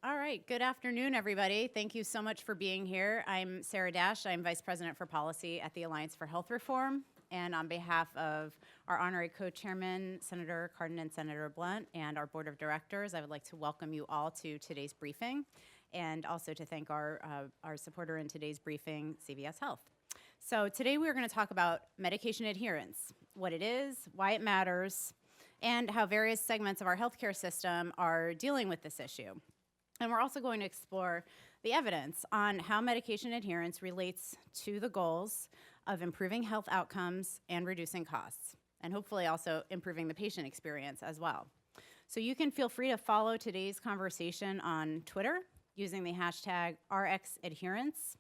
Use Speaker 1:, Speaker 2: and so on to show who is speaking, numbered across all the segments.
Speaker 1: All right, good afternoon, everybody. Thank you so much for being here. I'm Sarah Dash. I'm Vice President for Policy at the Alliance for Health Reform. And on behalf of our honorary co-chairman, Senator Cardin and Senator Blunt, and our board of directors, I would like to welcome you all to today's briefing, and also to thank our supporter in today's briefing, CVS Health. So today we're going to talk about medication adherence, what it is, why it matters, and how various segments of our healthcare system are dealing with this issue. And we're also going to explore the evidence on how medication adherence relates to the goals of improving health outcomes and reducing costs, and hopefully also improving the patient experience as well. So you can feel free to follow today's conversation on Twitter using the hashtag RxAdherence.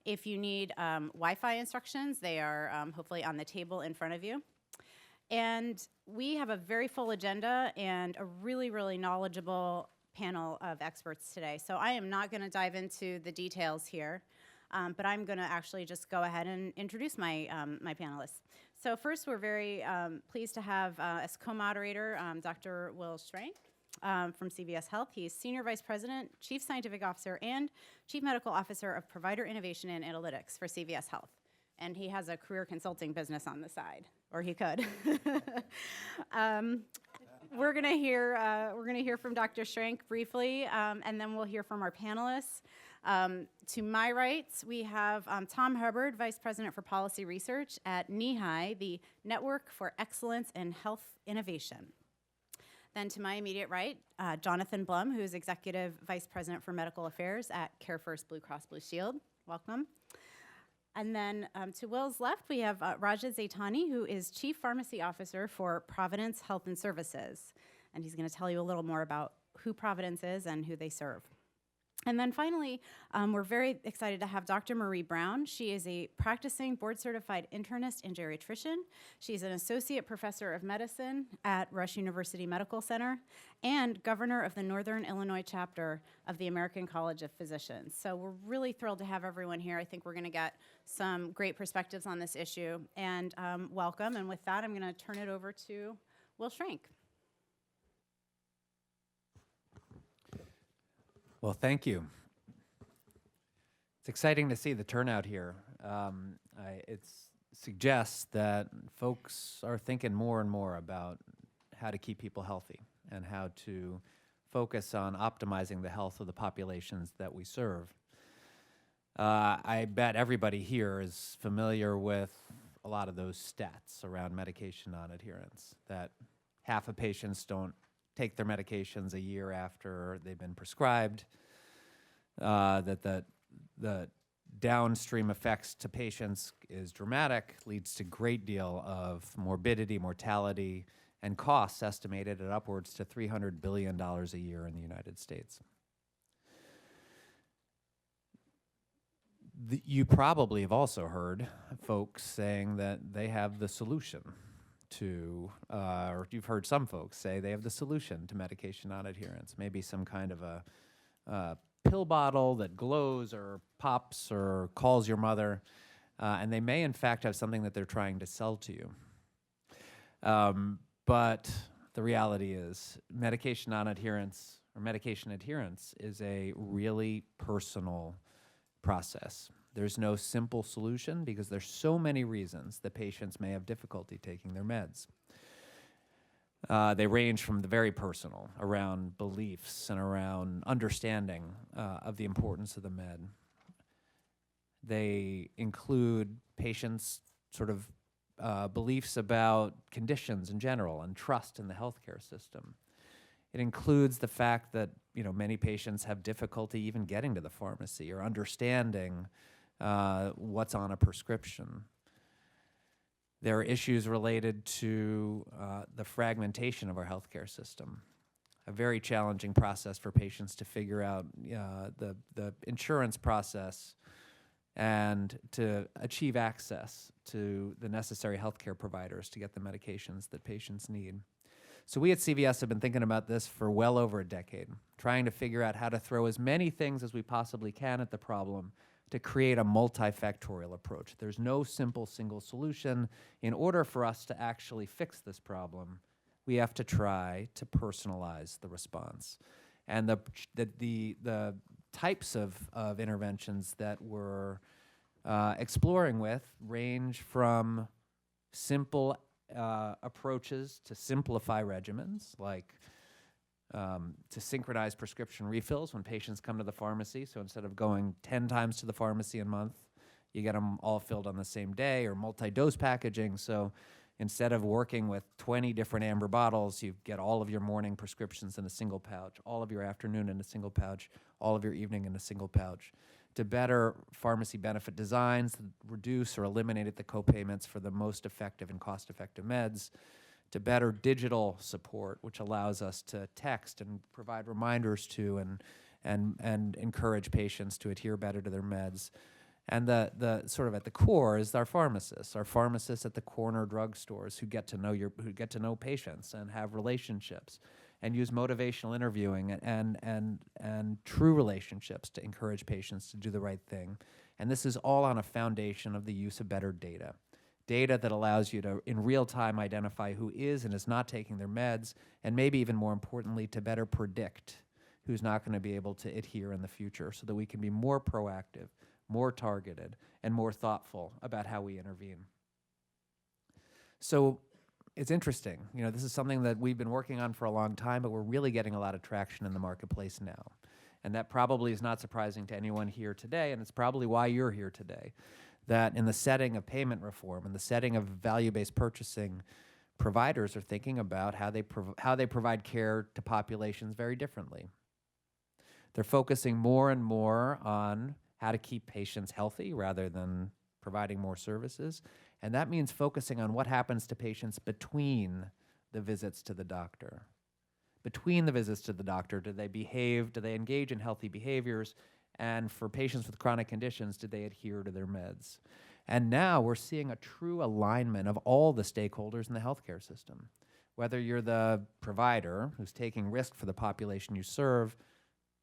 Speaker 1: If you need Wi-Fi instructions, they are hopefully on the table in front of you. And we have a very full agenda and a really, really knowledgeable panel of experts today. So I am not going to dive into the details here, but I'm going to actually just go ahead and introduce my panelists. So first, we're very pleased to have as co-moderator Dr. Will Schrank from CVS Health. He's Senior Vice President, Chief Scientific Officer, and Chief Medical Officer of Provider Innovation and Analytics for CVS Health. And he has a career consulting business on the side, or he could. We're gonna hear from Dr. Schrank briefly, and then we'll hear from our panelists. To my right, we have Tom Hubbard, Vice President for Policy Research at NEHI, the Network for Excellence in Health Innovation. Then to my immediate right, Jonathan Blum, who is Executive Vice President for Medical Affairs at CareFirst Blue Cross Blue Shield. Welcome. And then to Will's left, we have Raja Zaitani, who is Chief Pharmacy Officer for Providence Health and Services. And he's going to tell you a little more about who Providence is and who they serve. And then finally, we're very excited to have Dr. Marie Brown. She is a practicing board-certified internist and geriatrician. She's an associate professor of medicine at Rush University Medical Center and governor of the Northern Illinois chapter of the American College of Physicians. So we're really thrilled to have everyone here. I think we're going to get some great perspectives on this issue. And welcome. And with that, I'm going to turn it over to Will Schrank.
Speaker 2: Well, thank you. It's exciting to see the turnout here. It suggests that folks are thinking more and more about how to keep people healthy and how to focus on optimizing the health of the populations that we serve. I bet everybody here is familiar with a lot of those stats around medication non-adherence, that half of patients don't take their medications a year after they've been prescribed, that the downstream effects to patients is dramatic, leads to great deal of morbidity, mortality, and costs estimated at upwards to $300 billion a year in the United States. You probably have also heard folks saying that they have the solution to, or you've heard some folks say they have the solution to medication non-adherence, maybe some kind of a pill bottle that glows or pops or calls your mother, and they may in fact have something that they're trying to sell to you. But the reality is medication non-adherence or medication adherence is a really personal process. There's no simple solution because there's so many reasons that patients may have difficulty taking their meds. They range from the very personal, around beliefs and around understanding of the importance of the med. They include patients' sort of beliefs about conditions in general and trust in the healthcare system. It includes the fact that many patients have difficulty even getting to the pharmacy or understanding what's on a prescription. There are issues related to the fragmentation of our healthcare system, a very challenging process for patients to figure out the insurance process and to achieve access to the necessary healthcare providers to get the medications that patients need. So we at CVS have been thinking about this for well over a decade, trying to figure out how to throw as many things as we possibly can at the problem to create a multifactorial approach. There's no simple single solution. In order for us to actually fix this problem, we have to try to personalize the response. And the types of interventions that we're exploring with range from simple approaches to simplify regimens, like to synchronize prescription refills when patients come to the pharmacy. So instead of going 10 times to the pharmacy a month, you get them all filled on the same day, or multi-dose packaging. So instead of working with 20 different amber bottles, you get all of your morning prescriptions in a single pouch, all of your afternoon in a single pouch, all of your evening in a single pouch. To better pharmacy benefit designs that reduce or eliminate the copayments for the most effective and cost-effective meds, to better digital support, which allows us to text and provide reminders to and encourage patients to adhere better to their meds. And the sort of at the core is our pharmacists at the corner drugstores who get to know patients and have relationships and use motivational interviewing and true relationships to encourage patients to do the right thing. And this is all on a foundation of the use of better data. Data that allows you to, in real time, identify who is and is not taking their meds, and maybe even more importantly, to better predict who's not going to be able to adhere in the future, so that we can be more proactive, more targeted, and more thoughtful about how we intervene. So it's interesting. You know, this is something that we've been working on for a long time, but we're really getting a lot of traction in the marketplace now. And that probably is not surprising to anyone here today, and it's probably why you're here today. That in the setting of payment reform, in the setting of value-based purchasing, providers are thinking about how they provide care to populations very differently. They're focusing more and more on how to keep patients healthy rather than providing more services. And that means focusing on what happens to patients between the visits to the doctor. Between the visits to the doctor, do they engage in healthy behaviors? And for patients with chronic conditions, did they adhere to their meds? And now we're seeing a true alignment of all the stakeholders in the healthcare system. Whether you're the provider who's taking risk for the population you serve,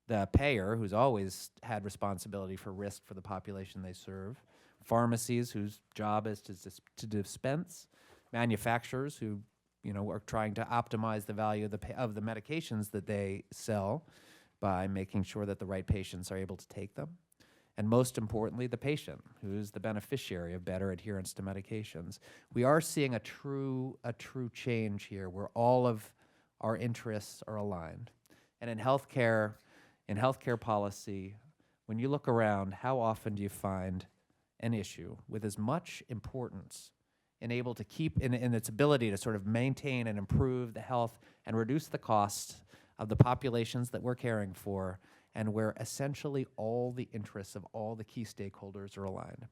Speaker 2: the payer who's always had responsibility for risk for the population they serve, pharmacies whose job is to dispense, manufacturers who are trying to optimize the value of the medications that they sell by making sure that the right patients are able to take them. And most importantly, the patient, who's the beneficiary of better adherence to medications. We are seeing a true change here where all of our interests are aligned. And in healthcare policy, when you look around, how often do you find an issue with as much importance and able to keep in its ability to sort of maintain and improve the health and reduce the cost of the populations that we're caring for, and where essentially all the interests of all the key stakeholders are aligned.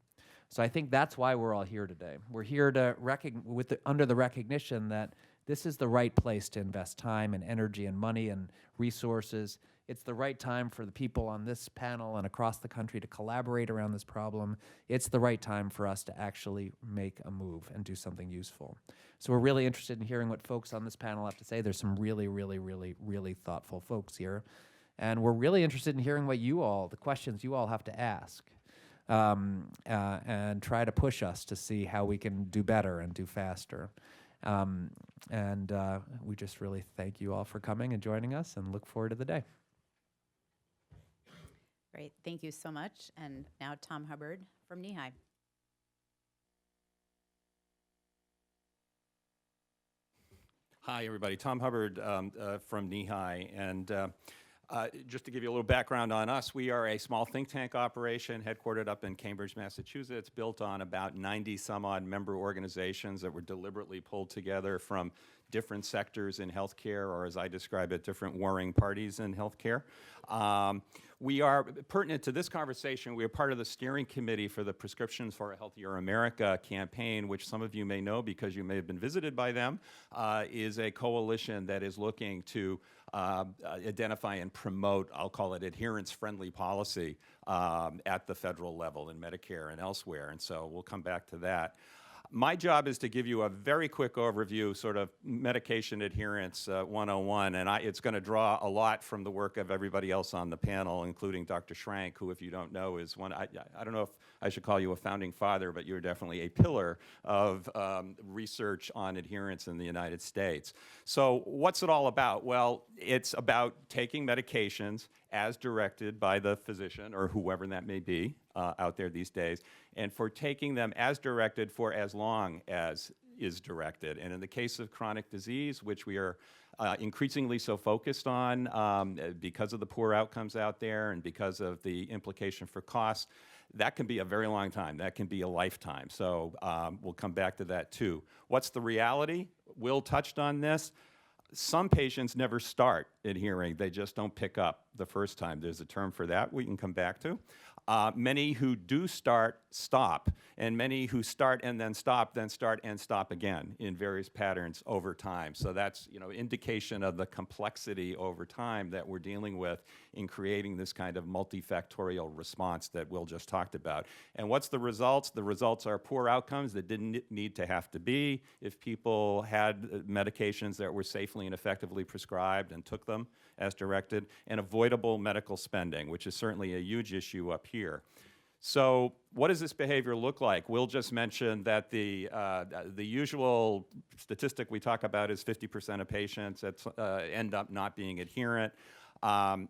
Speaker 2: So I think that's why we're all here today. We're here to under the recognition that this is the right place to invest time and energy and money and resources. It's the right time for the people on this panel and across the country to collaborate around this problem. It's the right time for us to actually make a move and do something useful. So we're really interested in hearing what folks on this panel have to say. There's some really, really, really, really thoughtful folks here. And we're really interested in hearing the questions you all have to ask, and try to push us to see how we can do better and do faster. We just really thank you all for coming and joining us, and look forward to the day.
Speaker 1: Great, thank you so much. And now Tom Hubbard from NEHI.
Speaker 3: Hi, everybody. Tom Hubbard from NEHI. And just to give you a little background on us, we are a small think tank operation headquartered up in Cambridge, Massachusetts, built on about 90 some odd member organizations that were deliberately pulled together from different sectors in healthcare, or as I describe it, different warring parties in healthcare. We are, pertinent to this conversation, we are part of the steering committee for the Prescriptions for a Healthier America campaign, which some of you may know because you may have been visited by them, is a coalition that is looking to identify and promote, I'll call it adherence-friendly policy at the federal level in Medicare and elsewhere, and so we'll come back to that. My job is to give you a very quick overview, sort of medication adherence 101, and it's going to draw a lot from the work of everybody else on the panel, including Dr. Schrank, who, if you don't know, is I don't know if I should call you a founding father, but you're definitely a pillar of research on adherence in the United States. So what's it all about? Well, it's about taking medications as directed by the physician or whoever that may be out there these days, and for taking them as directed for as long as is directed. And in the case of chronic disease, which we are increasingly so focused on because of the poor outcomes out there and because of the implication for costs, that can be a very long time. That can be a lifetime. So we'll come back to that too. What's the reality? Will touched on this. Some patients never start adhering. They just don't pick up the first time. There's a term for that we can come back to. Many who do start, stop. And many who start and then start and stop again in various patterns over time. So that's, indication of the complexity over time that we're dealing with in creating this kind of multifactorial response that Will just talked about. And what's the results? The results are poor outcomes that didn't need to have to be if people had medications that were safely and effectively prescribed and took them as directed, and avoidable medical spending, which is certainly a huge issue up here. So what does this behavior look like? Will just mentioned that the usual statistic we talk about is 50% of patients that end up not being adherent.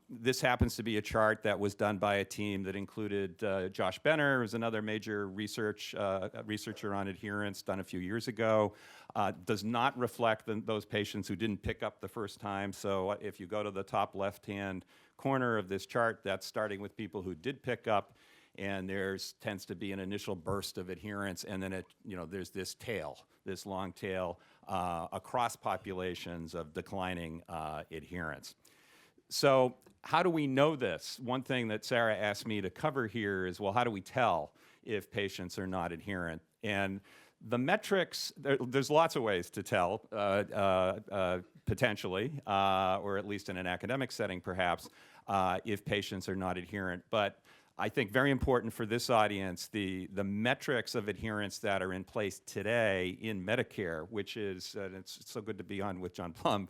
Speaker 3: This happens to be a chart that was done by a team that included Josh Benner, who's another major researcher on adherence, done a few years ago. Does not reflect those patients who didn't pick up the first time. So if you go to the top left-hand corner of this chart, that's starting with people who did pick up, and tends to be an initial burst of adherence, and then there's this tail, this long tail across populations of declining adherence. So how do we know this? One thing that Sarah asked me to cover here is, well, how do we tell if patients are not adherent? And the metrics, there's lots of ways to tell, potentially, or at least in an academic setting perhaps, if patients are not adherent. But I think very important for this audience, the metrics of adherence that are in place today in Medicare, which is, and it's so good to be on with John Plumb,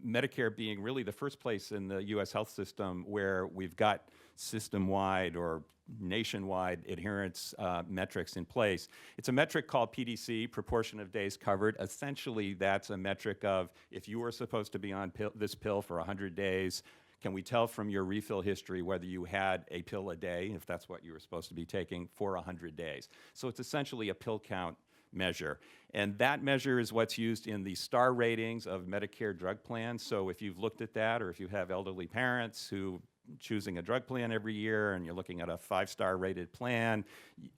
Speaker 3: Medicare being really the first place in the U.S. health system where we've got system-wide or nationwide adherence metrics in place. It's a metric called PDC, proportion of days covered. Essentially, that's a metric of if you were supposed to be on this pill for 100 days, can we tell from your refill history whether you had a pill a day, if that's what you were supposed to be taking, for 100 days? So it's essentially a pill count measure. And that measure is what's used in the star ratings of Medicare drug plans. So if you've looked at that, or if you have elderly parents who choosing a drug plan every year and you're looking at a 5-star rated plan,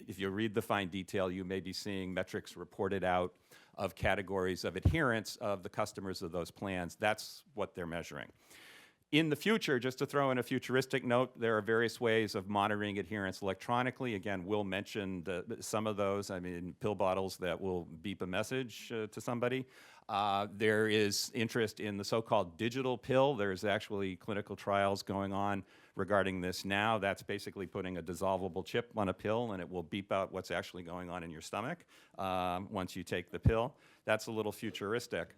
Speaker 3: if you read the fine detail, you may be seeing metrics reported out of categories of adherence of the customers of those plans. That's what they're measuring. In the future, just to throw in a futuristic note, there are various ways of monitoring adherence electronically. Again, Will mentioned some of those. I mean, pill bottles that will beep a message to somebody. There is interest in the so-called digital pill. There's actually clinical trials going on regarding this now. That's basically putting a dissolvable chip on a pill, and it will beep out what's actually going on in your stomach once you take the pill. That's a little futuristic.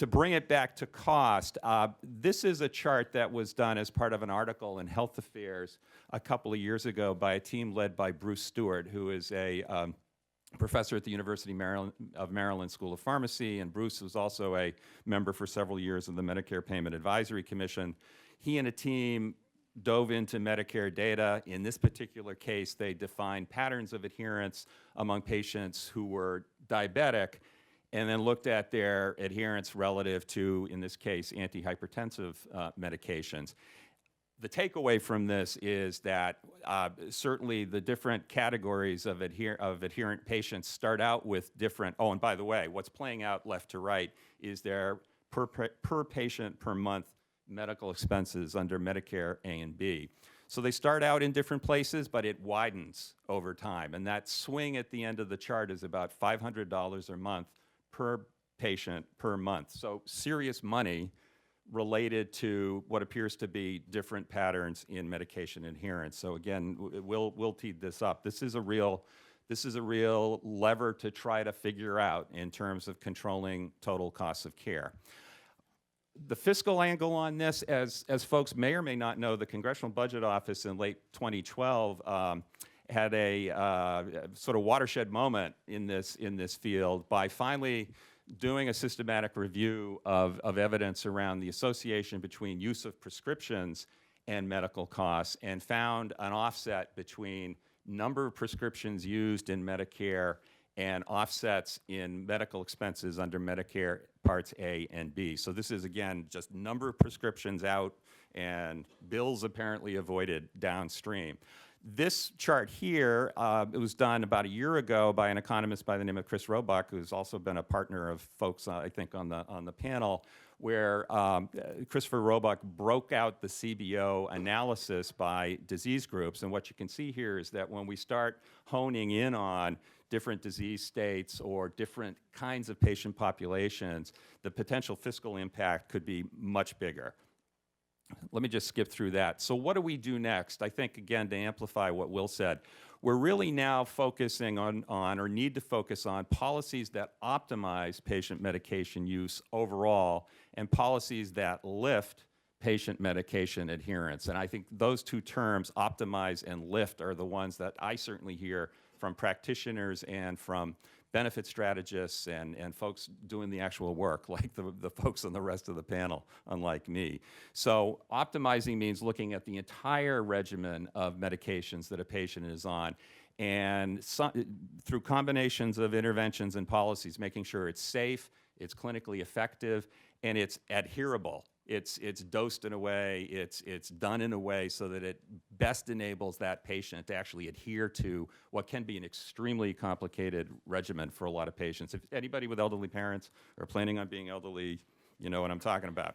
Speaker 3: To bring it back to cost, this is a chart that was done as part of an article in Health Affairs a couple of years ago by a team led by Bruce Stewart, who is a professor at the University of Maryland School of Pharmacy, and Bruce was also a member for several years of the Medicare Payment Advisory Commission. He and a team dove into Medicare data. In this particular case, they defined patterns of adherence among patients who were diabetic, and then looked at their adherence relative to, in this case, antihypertensive medications. The takeaway from this is that certainly the different categories of adherent patients start out with different, oh, and by the way, what's playing out left to right is their per patient per month medical expenses under Medicare A and B. So they start out in different places, but it widens over time. And that swing at the end of the chart is about $500 a month per patient per month. So serious money related to what appears to be different patterns in medication adherence. So again, we'll teed this up. This is a real This is a real lever to try to figure out in terms of controlling total costs of care. The fiscal angle on this, as folks may or may not know, the Congressional Budget Office in late 2012 had a sort of watershed moment in this field by finally doing a systematic review of evidence around the association between use of prescriptions and medical costs, and found an offset between number of prescriptions used in Medicare and offsets in medical expenses under Medicare Parts A and B. So this is, again, just number of prescriptions out and bills apparently avoided downstream. This chart here, it was done about a year ago by an economist by the name of Chris Roebuck, who's also been a partner of folks, I think, on the panel, where Christopher Roebuck broke out the CBO analysis by disease groups. And what you can see here is that when we start honing in on different disease states or different kinds of patient populations, the potential fiscal impact could be much bigger. Let me just skip through that. So what do we do next? I think, again, to amplify what Will said, we're really now focusing on or need to focus on policies that optimize patient medication use overall and policies that lift patient medication adherence. And I think those two terms, optimize and lift, are the ones that I certainly hear from practitioners and from benefit strategists and folks doing the actual work, like the folks on the rest of the panel, unlike me. So optimizing means looking at the entire regimen of medications that a patient is on, and through combinations of interventions and policies, making sure it's safe, it's clinically effective, and it's adherable. It's dosed in a way, it's done in a way so that it best enables that patient to actually adhere to what can be an extremely complicated regimen for a lot of patients. If anybody with elderly parents or planning on being elderly, you know what I'm talking about.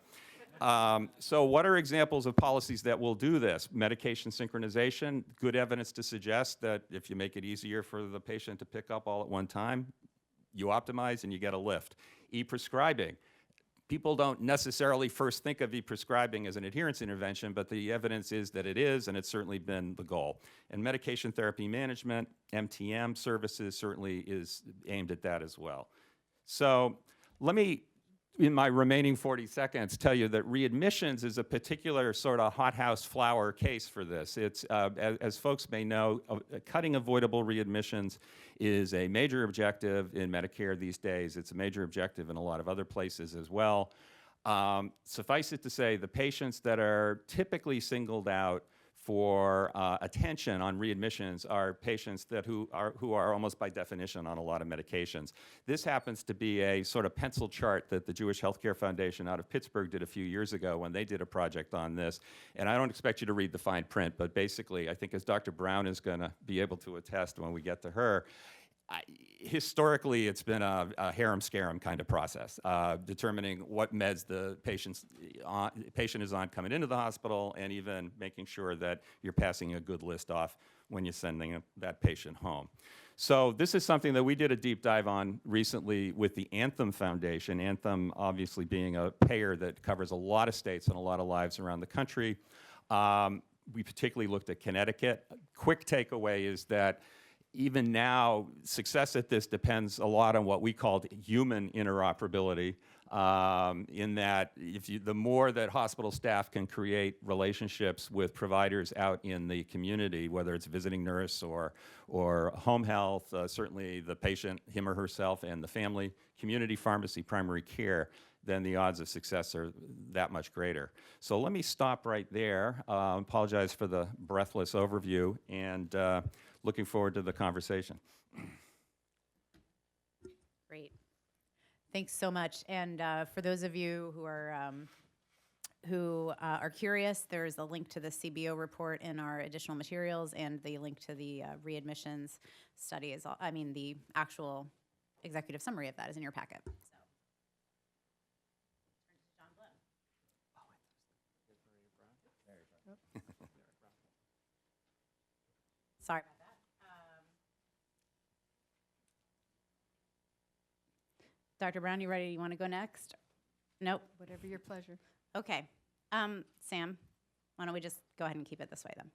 Speaker 3: So what are examples of policies that will do this? Medication synchronization, good evidence to suggest that if you make it easier for the patient to pick up all at one time, you optimize and you get a lift. E-prescribing. People don't necessarily first think of e-prescribing as an adherence intervention, but the evidence is that it is, and it's certainly been the goal. And medication therapy management, MTM services, certainly is aimed at that as well. So let me, in my remaining 40 seconds, tell you that readmissions is a particular sort of hothouse flower case for this. It's, as folks may know, cutting avoidable readmissions is a major objective in Medicare these days. It's a major objective in a lot of other places as well. Suffice it to say, the patients that are typically singled out for attention on readmissions are patients who are almost by definition on a lot of medications. This happens to be a sort of pencil chart that the Jewish Healthcare Foundation out of Pittsburgh did a few years ago when they did a project on this. And I don't expect you to read the fine print, but basically, I think as Dr. Brown is going to be able to attest when we get to her, historically, it's been a harem-scarum kind of process, determining what meds the patient is on coming into the hospital, and even making sure that you're passing a good list off when you're sending that patient home. So this is something that we did a deep dive on recently with the Anthem Foundation, Anthem obviously being a payer that covers a lot of states and a lot of lives around the country. We particularly looked at Connecticut. Quick takeaway is that even now, success at this depends a lot on what we called human interoperability, in that the more that hospital staff can create relationships with providers out in the community, whether it's visiting nurse or home health, certainly the patient, him or herself, and the family, community pharmacy, primary care, then the odds of success are that much greater. So let me stop right there. Apologize for the breathless overview, and looking forward to the conversation.
Speaker 1: Great. Thanks so much. And for those of you who are curious, there's a link to the CBO report in our additional materials, and the link to the readmissions study is, the actual executive summary of that is in your packet. So. Sorry about that. Dr. Brown, you ready? You want to go next? Nope.
Speaker 4: Whatever your pleasure.
Speaker 1: Okay. Sam, why don't we just go ahead and keep it this way then?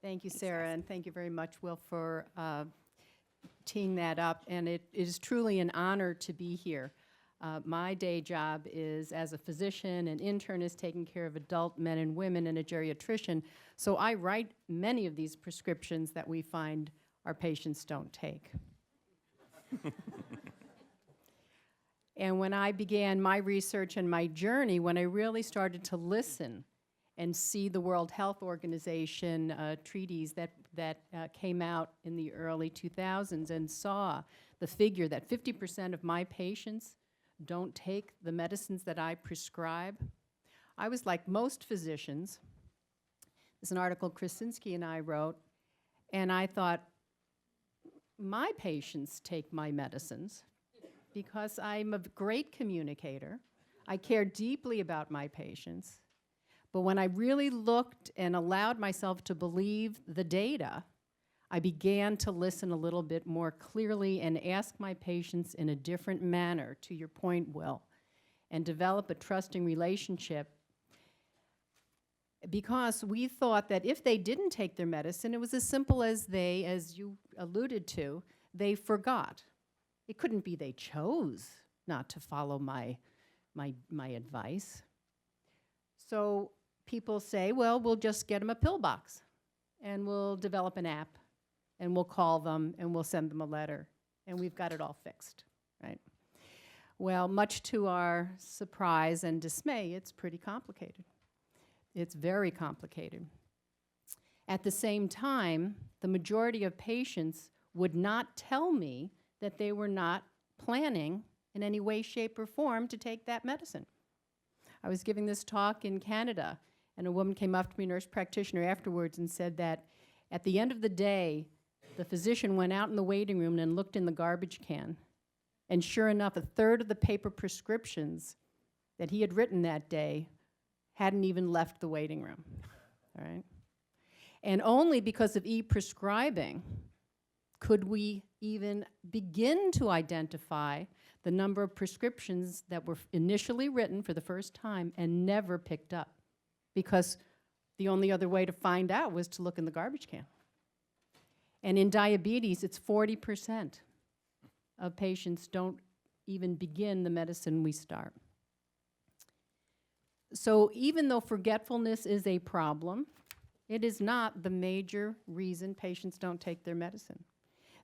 Speaker 4: Thank you, Sarah, and thank you very much, Will, for teeing that up. And it is truly an honor to be here. My day job is as a physician and internist taking care of adult men and women and a geriatrician. So I write many of these prescriptions that we find our patients don't take. And when I began my research and my journey, when I really started to listen and see the World Health Organization treaties that came out in the early 2000s and saw the figure that 50% of my patients don't take the medicines that I prescribe, I was like most physicians. There's an article Krasinski and I wrote, and I thought, my patients take my medicines because I'm a great communicator. I care deeply about my patients. But when I really looked and allowed myself to believe the data, I began to listen a little bit more clearly and ask my patients in a different manner, to your point, Will, and develop a trusting relationship, because we thought that if they didn't take their medicine, it was as simple as they, as you alluded to, they forgot. It couldn't be they chose not to follow my advice. So people say, well, we'll just get them a pill box, and we'll develop an app, and we'll call them, and we'll send them a letter, and we've got it all fixed, right? Well, much to our surprise and dismay, it's pretty complicated. It's very complicated. At the same time, the majority of patients would not tell me that they were not planning in any way, shape, or form to take that medicine. I was giving this talk in Canada, and a woman came up to me, a nurse practitioner, afterwards and said that at the end of the day, the physician went out in the waiting room and looked in the garbage can, and sure enough, a third of the paper prescriptions that he had written that day hadn't even left the waiting room, all right? And only because of e-prescribing could we even begin to identify the number of prescriptions that were initially written for the first time and never picked up, because the only other way to find out was to look in the garbage can. And in diabetes, it's 40% of patients don't even begin the medicine we start. So even though forgetfulness is a problem, it is not the major reason patients don't take their medicine.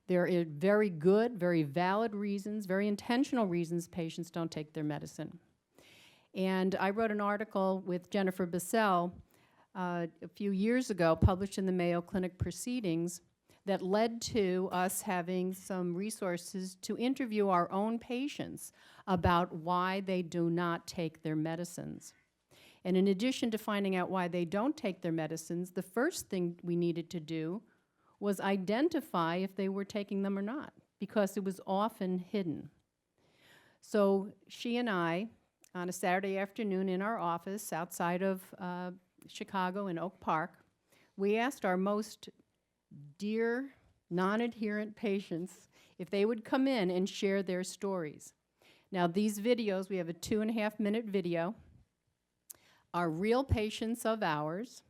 Speaker 4: There are very good, very valid reasons, very intentional reasons patients don't take their medicine. And I wrote an article with Jennifer Bissell a few years ago, published in the Mayo Clinic Proceedings, that led to us having some resources to interview our own patients about why they do not take their medicines. And in addition to finding out why they don't take their medicines, the first thing we needed to do was identify if they were taking them or not, because it was often hidden. So she and I, on a Saturday afternoon in our office outside of Chicago in Oak Park, we asked our most dear non-adherent patients if they would come in and share their stories. Now these videos, we have a 2.5-minute video, are real patients of ours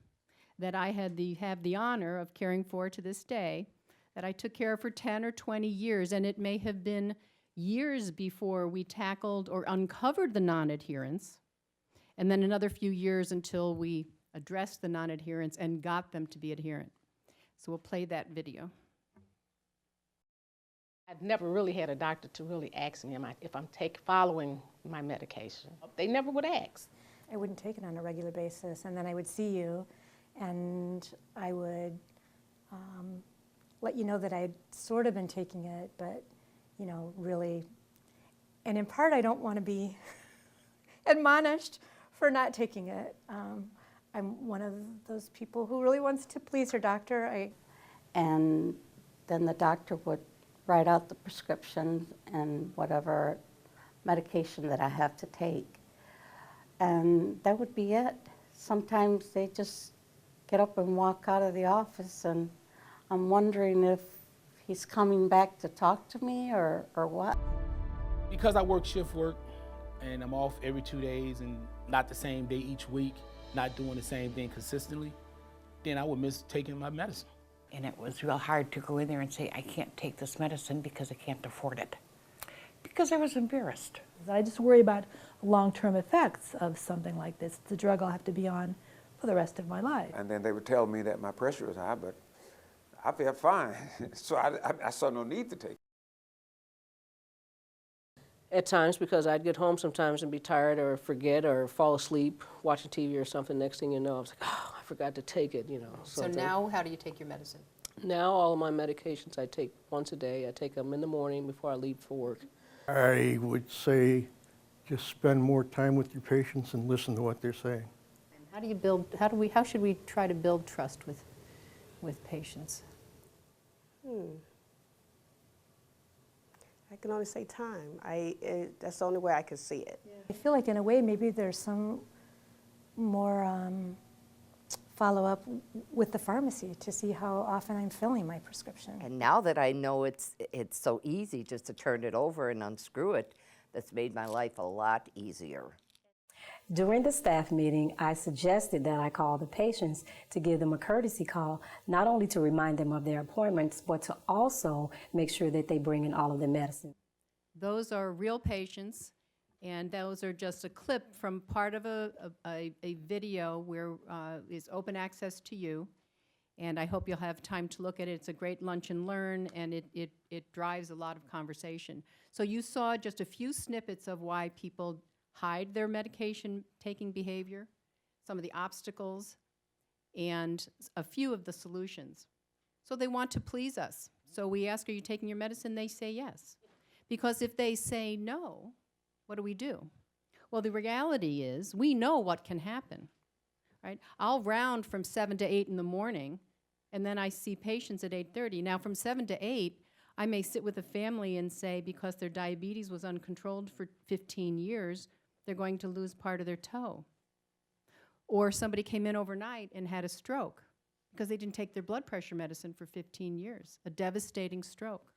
Speaker 4: that I have the honor of caring for to this day, that I took care of for 10 or 20 years, and it may have been years before we tackled or uncovered the non-adherence, and then another few years until we addressed the non-adherence and got them to be adherent. So we'll play that video.
Speaker 5: I've never really had a doctor to really ask me if I'm following my medication. They never would ask.
Speaker 6: I wouldn't take it on a regular basis, and then I would see you, and I would let you know that I'd sort of been taking it, but, you know, really, and in part I don't want to be admonished for not taking it. I'm one of those people who really wants to please her doctor.
Speaker 7: And then the doctor would write out the prescriptions and whatever medication that I have to take. And that would be it. Sometimes they just get up and walk out of the office, and I'm wondering if he's coming back to talk to me or what.
Speaker 8: Because I work shift work and I'm off every 2 days and not the same day each week, not doing the same thing consistently, then I would miss taking my medicine.
Speaker 9: And it was real hard to go in there and say, I can't take this medicine because I can't afford it. Because I was embarrassed.
Speaker 10: I just worry about long-term effects of something like this. It's a drug I'll have to be on for the rest of my life.
Speaker 11: And then they would tell me that my pressure was high, but I felt fine. So I saw no need to take it.
Speaker 12: At times, because I'd get home sometimes and be tired or forget or fall asleep watching TV or something. Next thing you know, I was like, oh, I forgot to take it, you know.
Speaker 4: So
Speaker 12: something.
Speaker 4: now, how do you take your medicine?
Speaker 12: Now all of my medications I take once a day. I take them in the morning before I leave for work.
Speaker 13: I would say just spend more time with your patients and listen to what they're saying.
Speaker 4: And how do you build, how should we try to build trust with patients?
Speaker 14: I can only say time. That's the only way I can see it.
Speaker 6: I feel like in a way maybe there's some more follow-up with the pharmacy to see how often I'm filling my prescription.
Speaker 15: And now that I know it's so easy just to turn it over and unscrew it, that's made my life a lot easier.
Speaker 16: During the staff meeting, I suggested that I call the patients to give them a courtesy call, not only to remind them of their appointments, but to also make sure that they bring in all of their medicine.
Speaker 4: Those are real patients, and those are just a clip from part of a video where is open access to you. And I hope you'll have time to look at it. It's a great lunch and learn, and it drives a lot of conversation. So you saw just a few snippets of why people hide their medication-taking behavior, some of the obstacles, and a few of the solutions. So they want to please us. So we ask, are you taking your medicine? They say yes. Because if they say no, what do we do? Well, the reality is we know what can happen, right? I'll round from 7 to 8 in the morning, and then I see patients at 8:30. Now, from 7 to 8, I may sit with a family and say, because their diabetes was uncontrolled for 15 years, they're going to lose part of their toe. Or somebody came in overnight and had a stroke because they didn't take their blood pressure medicine for 15 years, a devastating stroke.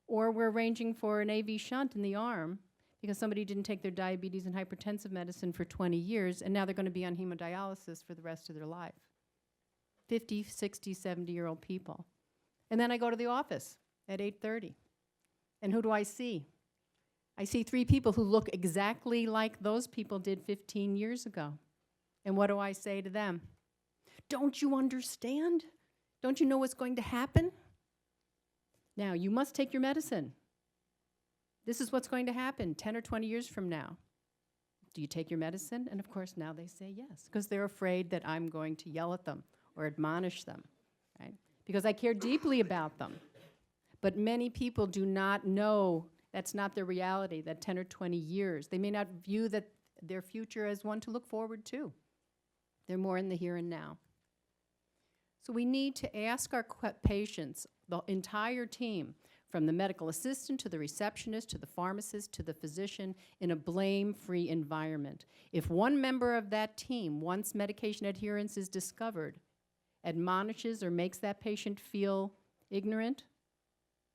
Speaker 4: Or we're arranging for an AV shunt in the arm because somebody didn't take their diabetes and hypertensive medicine for 20 years, and now they're going to be on hemodialysis for the rest of their life. 50, 60, 70-year-old people. And then I go to the office at 8:30. And who do I see? I see 3 people who look exactly like those people did 15 years ago. And what do I say to them? Don't you understand? Don't you know what's going to happen? Now, you must take your medicine. This is what's going to happen 10 or 20 years from now. Do you take your medicine? And of course, now they say yes, because they're afraid that I'm going to yell at them or admonish them, right? Because I care deeply about them. But many people do not know that's not their reality, that 10 or 20 years. They may not view that their future as one to look forward to. They're more in the here and now. So we need to ask our patients, the entire team, from the medical assistant to the receptionist to the pharmacist to the physician, in a blame-free environment. If one member of that team, once medication adherence is discovered, admonishes or makes that patient feel ignorant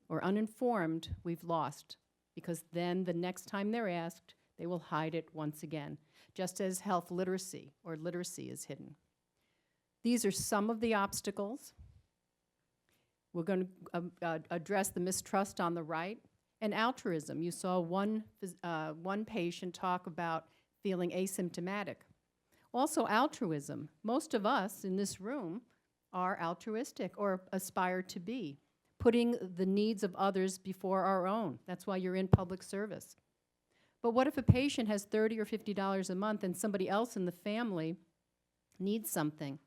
Speaker 4: or uninformed, we've lost. Because then the next time they're asked, they will hide it once again, just as health literacy or literacy is hidden. These are some of the obstacles. We're going to address the mistrust on the right and altruism. You saw one patient talk about feeling asymptomatic. Also altruism. Most of us in this room are altruistic or aspire to be, putting the needs of others before our own. That's why you're in public service. But what if a patient has $30 or $50 a month and somebody else in the family needs something?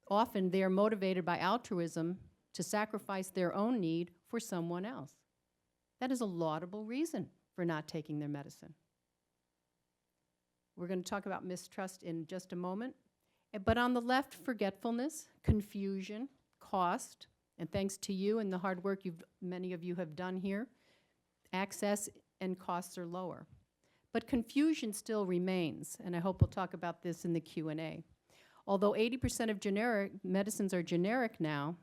Speaker 4: Often they are motivated by altruism to sacrifice their own need for someone else. That is a laudable reason for not taking their medicine. We're going to talk about mistrust in just a moment. But on the left, forgetfulness, confusion, cost, and thanks to you and the hard work many of you have done here, access and costs are lower. But confusion still remains, and I hope we'll talk about this in the Q&A. Although 80% of generic medicines are generic now,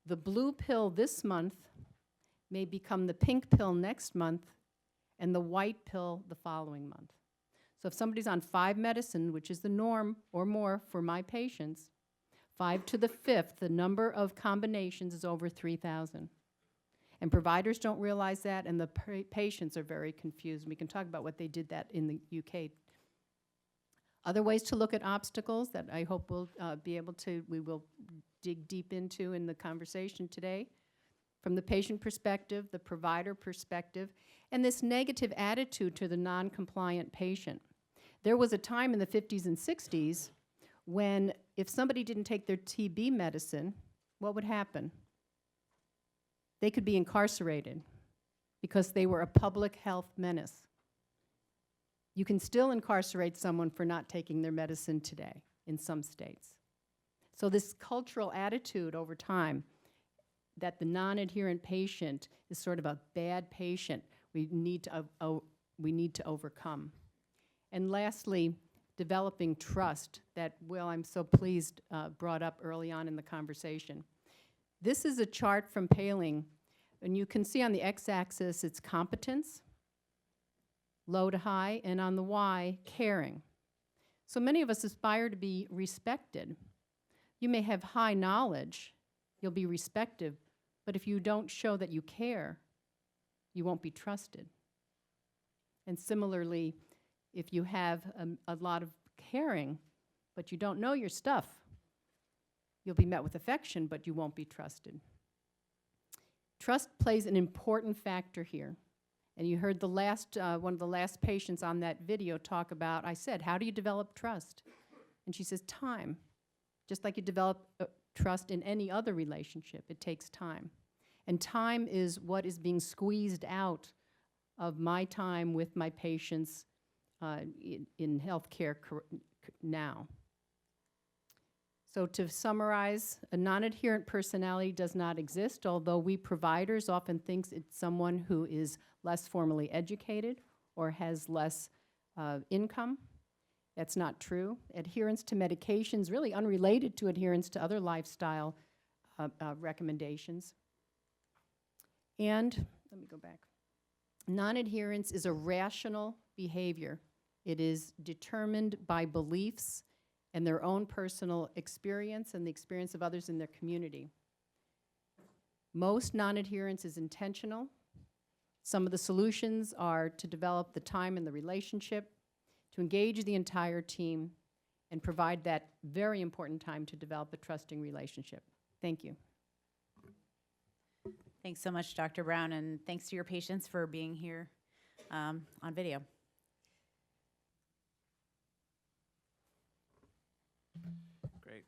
Speaker 4: the blue pill this month may become the pink pill next month and the white pill the following month. So if somebody's on 5 medicine, which is the norm or more for my patients, 5 to the 5th, the number of combinations is over 3,000. And providers don't realize that, and the patients are very confused. We can talk about what they did that in the UK. Other ways to look at obstacles that I hope we'll we will dig deep into in the conversation today, from the patient perspective, the provider perspective, and this negative attitude to the non-compliant patient. There was a time in the 50s and 60s when if somebody didn't take their TB medicine, what would happen? They could be incarcerated because they were a public health menace. You can still incarcerate someone for not taking their medicine today in some states. So this cultural attitude over time that the non-adherent patient is sort of a bad patient, we need to overcome. And lastly, developing trust that Will, I'm so pleased, brought up early on in the conversation. This is a chart from Paling, and you can see on the x-axis it's competence, low to high, and on the y, caring. So many of us aspire to be respected. You may have high knowledge, you'll be respected, but if you don't show that you care, you won't be trusted. And similarly, if you have a lot of caring, but you don't know your stuff, you'll be met with affection, but you won't be trusted. Trust plays an important factor here. And you heard the last, one of the last patients on that video talk about, I said, how do you develop trust? And she says, time. Just like you develop trust in any other relationship, it takes time. And time is what is being squeezed out of my time with my patients in healthcare now. So to summarize, a non-adherent personality does not exist, although we providers often think it's someone who is less formally educated or has less income. That's not true. Adherence to medications really unrelated to adherence to other lifestyle recommendations. And, let me go back. Non-adherence is a rational behavior. It is determined by beliefs and their own personal experience and the experience of others in their community. Most non-adherence is intentional. Some of the solutions are to develop the time in the relationship, to engage the entire team, and provide that very important time to develop a trusting relationship. Thank you.
Speaker 1: Thanks so much, Dr. Brown, and thanks to your patients for being here on video.
Speaker 17: Great.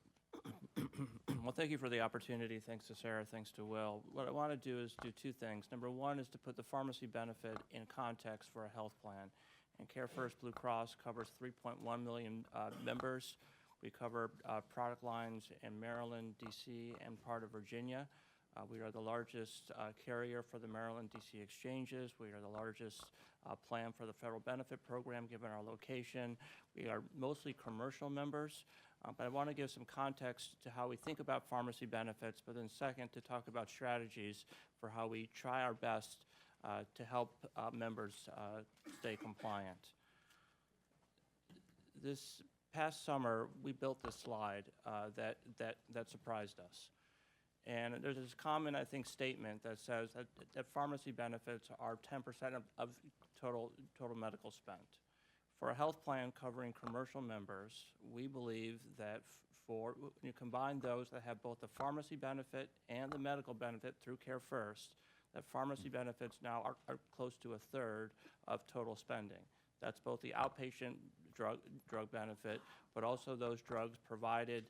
Speaker 17: Well, thank you for the opportunity. Thanks to Sarah, thanks to Will. What I want to do is do 2 things. Number 1 is to put the pharmacy benefit in context for a health plan. And Care First Blue Cross covers 3.1 million members. We cover product lines in Maryland, DC, and part of Virginia. We are the largest carrier for the Maryland DC exchanges. We are the largest plan for the federal benefit program given our location. We are mostly commercial members, but I want to give some context to how we think about pharmacy benefits, but then second to talk about strategies for how we try our best to help members stay compliant. This past summer, we built this slide that surprised us. And there's this common, I think, statement that says that pharmacy benefits are 10% of total medical spend. For a health plan covering commercial members, we believe that when you combine those that have both the pharmacy benefit and the medical benefit through Care First, that pharmacy benefits now are close to 1/3 of total spending. That's both the outpatient drug benefit, but also those drugs provided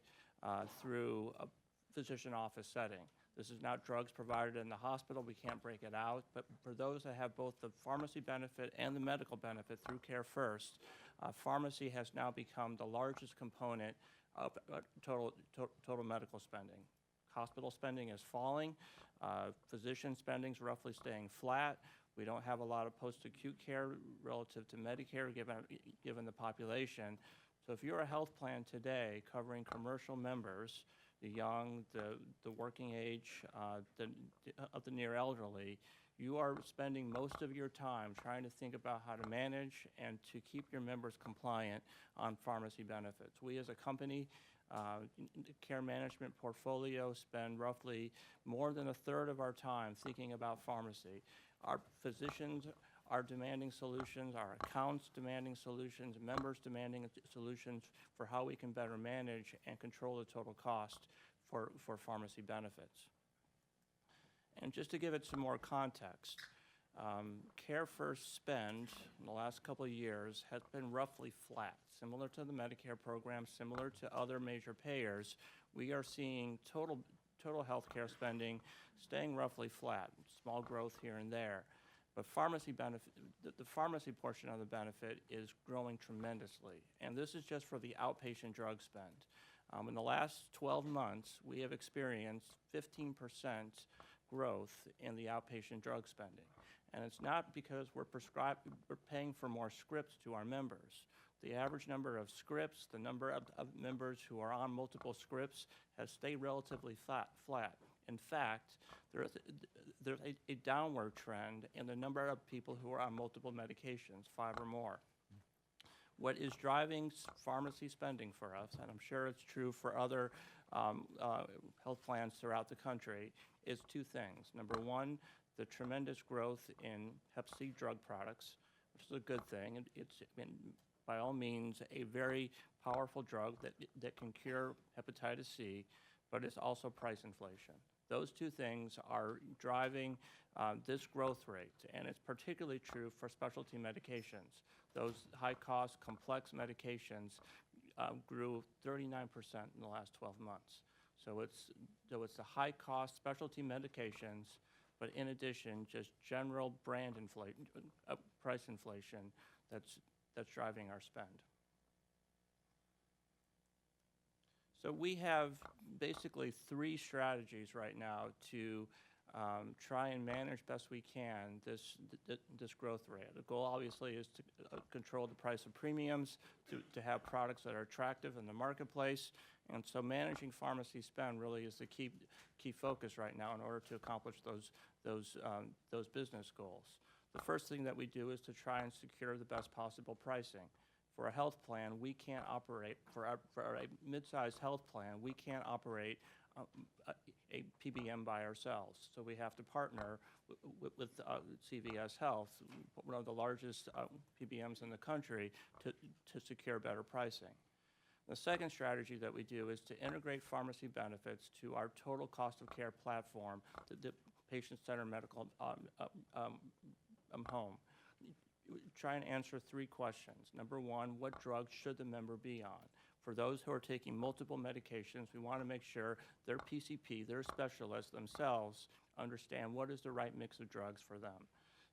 Speaker 17: through a physician office setting. This is not drugs provided in the hospital. We can't break it out. But for those that have both the pharmacy benefit and the medical benefit through Care First, pharmacy has now become the largest component of total medical spending. Hospital spending is falling. Physician spending is roughly staying flat. We don't have a lot of post-acute care relative to Medicare given the population. So if you're a health plan today covering commercial members, the young, the working age, of the near elderly, you are spending most of your time trying to think about how to manage and to keep your members compliant on pharmacy benefits. We as a company, the care management portfolio, spend roughly more than a third of our time thinking about pharmacy. Our physicians are demanding solutions, our accounts demanding solutions, members demanding solutions for how we can better manage and control the total cost for pharmacy benefits. And just to give it some more context, CareFirst spend in the last couple of years has been roughly flat, similar to the Medicare program, similar to other major payers. We are seeing total healthcare spending staying roughly flat, small growth here and there. But pharmacy benefit, the pharmacy portion of the benefit is growing tremendously. And this is just for the outpatient drug spend. In the last 12 months, we have experienced 15% growth in the outpatient drug spending. And it's not because we're paying for more scripts to our members. The average number of scripts, the number of members who are on multiple scripts has stayed relatively flat. In fact, there's a downward trend in the number of people who are on multiple medications, 5 or more. What is driving pharmacy spending for us, and I'm sure it's true for other health plans throughout the country, is two things. Number one, the tremendous growth in Hep C drug products, which is a good thing. It's by all means a very powerful drug that can cure hepatitis C, but it's also price inflation. Those two things are driving this growth rate, and it's particularly true for specialty medications. Those high-cost, complex medications grew 39% in the last 12 months. So it's the high-cost specialty medications, but in addition, just general brand inflation, price inflation that's driving our spend. So we have basically 3 strategies right now to try and manage best we can this growth rate. The goal obviously is to control the price of premiums, to have products that are attractive in the marketplace, and so managing pharmacy spend really is the key focus right now in order to accomplish those business goals. The first thing that we do is to try and secure the best possible pricing. For a health plan, we can't operate, for a mid-sized health plan, we can't operate a PBM by ourselves. So we have to partner with CVS Health, one of the largest PBMs in the country, to secure better pricing. The second strategy that we do is to integrate pharmacy benefits to our total cost of care platform, the patient-centered medical home. Try and answer 3 questions. Number one, what drugs should the member be on? For those who are taking multiple medications, we want to make sure their PCP, their specialists themselves, understand what is the right mix of drugs for them.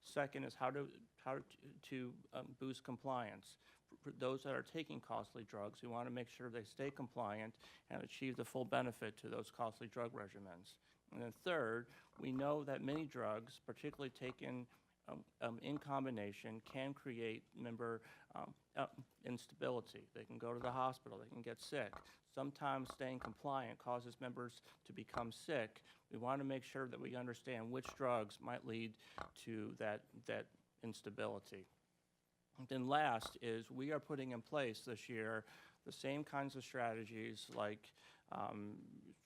Speaker 17: Second is how to boost compliance. For those that are taking costly drugs, we want to make sure they stay compliant and achieve the full benefit to those costly drug regimens. And then third, we know that many drugs, particularly taken in combination, can create member instability. They can go to the hospital, they can get sick. Sometimes staying compliant causes members to become sick. We want to make sure that we understand which drugs might lead to that instability. And then last is we are putting in place this year the same kinds of strategies like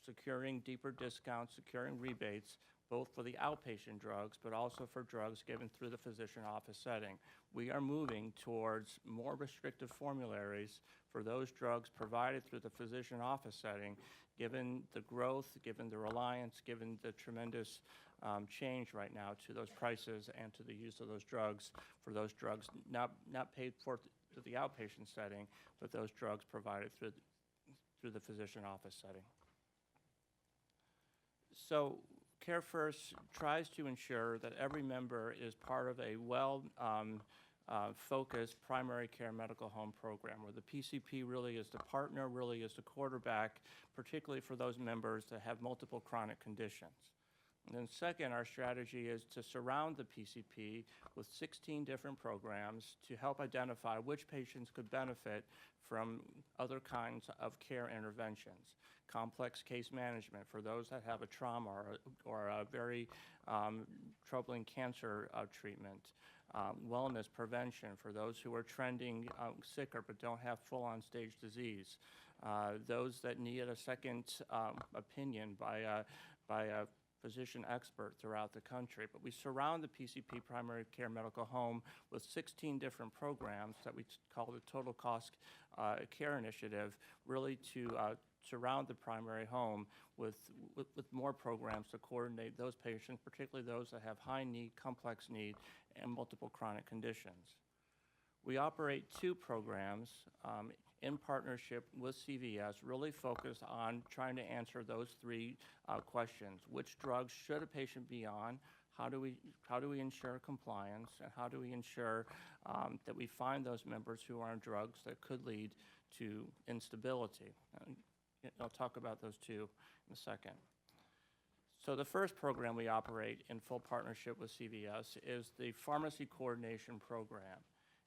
Speaker 17: securing deeper discounts, securing rebates, both for the outpatient drugs, but also for drugs given through the physician office setting. We are moving towards more restrictive formularies for those drugs provided through the physician office setting, given the growth, given the reliance, given the tremendous change right now to those prices and to the use of those drugs, for those drugs not paid for through the outpatient setting, but those drugs provided through the physician office setting. So CareFirst tries to ensure that every member is part of a focused primary care medical home program where the PCP really is the partner, really is the quarterback, particularly for those members that have multiple chronic conditions. And then second, our strategy is to surround the PCP with 16 different programs to help identify which patients could benefit from other kinds of care interventions. complex case management for those that have a trauma or a very troubling cancer treatment, wellness prevention for those who are trending sicker but don't have full-on stage disease, those that need a second opinion by a physician expert throughout the country. But we surround the PCP primary care medical home with 16 different programs that we call the Total Cost Care Initiative, really to surround the primary home with more programs to coordinate those patients, particularly those that have high need, complex need, and multiple chronic conditions. We operate 2 programs in partnership with CVS, really focused on trying to answer those 3 questions. Which drugs should a patient be on? How do we ensure compliance? And how do we ensure that we find those members who are on drugs that could lead to instability? I'll talk about those 2 in a second. So the first program we operate in full partnership with CVS is the Pharmacy Coordination Program.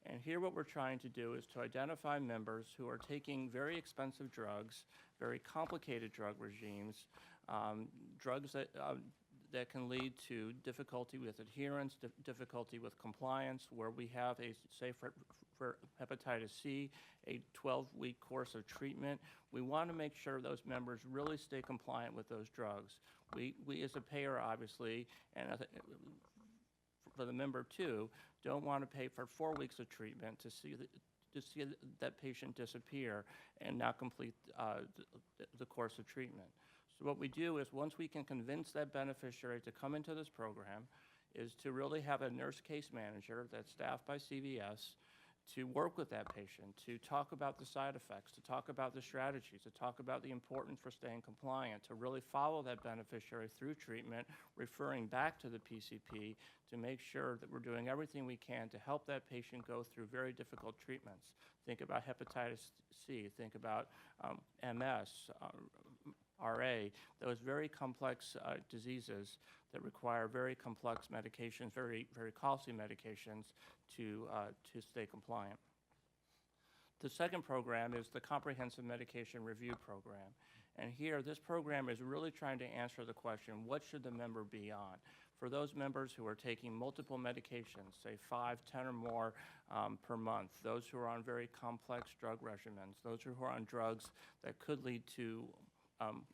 Speaker 17: And here what we're trying to do is to identify members who are taking very expensive drugs, very complicated drug regimes, drugs that can lead to difficulty with adherence, difficulty with compliance, where we have say for hepatitis C, a 12-week course of treatment. We want to make sure those members really stay compliant with those drugs. We as a payer, obviously, and for the member too, don't want to pay for 4 weeks of treatment to see that patient disappear and not complete the course of treatment. So what we do is once we can convince that beneficiary to come into this program is to really have a nurse case manager that's staffed by CVS to work with that patient, to talk about the side effects, to talk about the strategies, to talk about the importance for staying compliant, to really follow that beneficiary through treatment, referring back to the PCP to make sure that we're doing everything we can to help that patient go through very difficult treatments. Think about hepatitis C, think about MS, RA, those very complex diseases that require very complex medications, very costly medications to stay compliant. The second program is the Comprehensive Medication Review Program. And here, this program is really trying to answer the question, what should the member be on? For those members who are taking multiple medications, say 5, 10 or more per month, those who are on very complex drug regimens, those who are on drugs that could lead to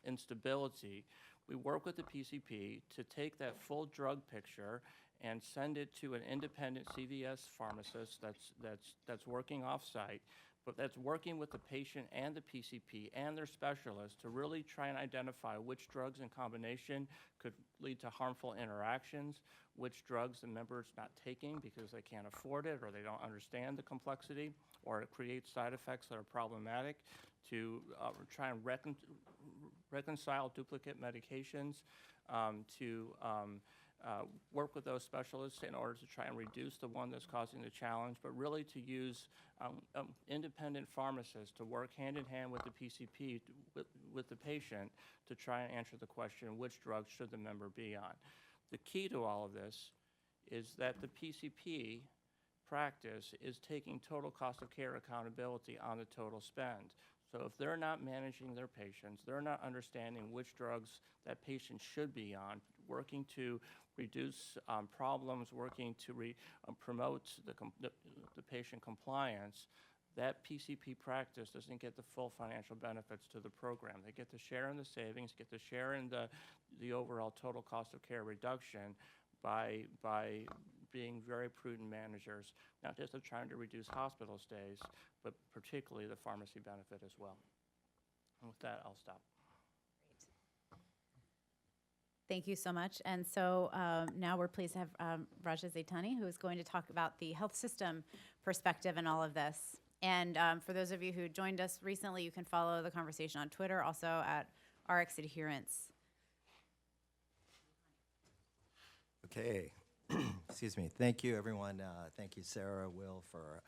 Speaker 17: instability, we work with the PCP to take that full drug picture and send it to an independent CVS pharmacist that's working off-site, but that's working with the patient and the PCP and their specialists to really try and identify which drugs in combination could lead to harmful interactions, which drugs the member's not taking because they can't afford it or they don't understand the complexity, or it creates side effects that are problematic, to try and reconcile duplicate medications, to work with those specialists in order to try and reduce the one that's causing the challenge, but really to use independent pharmacists to work hand in hand with the PCP, with the patient, to try and answer the question, which drugs should the member be on? The key to all of this is that the PCP practice is taking total cost of care accountability on the total spend. So if they're not managing their patients, they're not understanding which drugs that patient should be on, working to reduce problems, working to promote the patient compliance, that PCP practice doesn't get the full financial benefits to the program. They get to share in the savings, get to share in the overall total cost of care reduction by being very prudent managers, not just of trying to reduce hospital stays, but particularly the pharmacy benefit as well. And with that, I'll stop.
Speaker 1: Thank you so much. And so now we're pleased to have Raja Zaitani, who is going to talk about the health system perspective in all of this. And for those of you who joined us recently, you can follow the conversation on Twitter, also at RX Adherence.
Speaker 18: Okay. Excuse me. Thank you, everyone. Thank you, Sarah, Will, for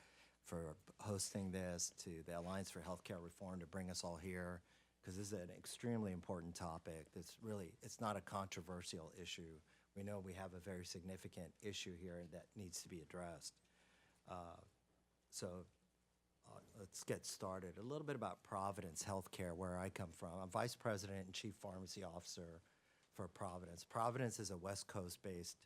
Speaker 18: hosting this, to the Alliance for Healthcare Reform to bring us all here, because this is an extremely important topic. It's not a controversial issue. We know we have a very significant issue here that needs to be addressed. let's get started. A little bit about Providence Healthcare, where I come from. I'm Vice President and Chief Pharmacy Officer for Providence. Providence is a West Coast-based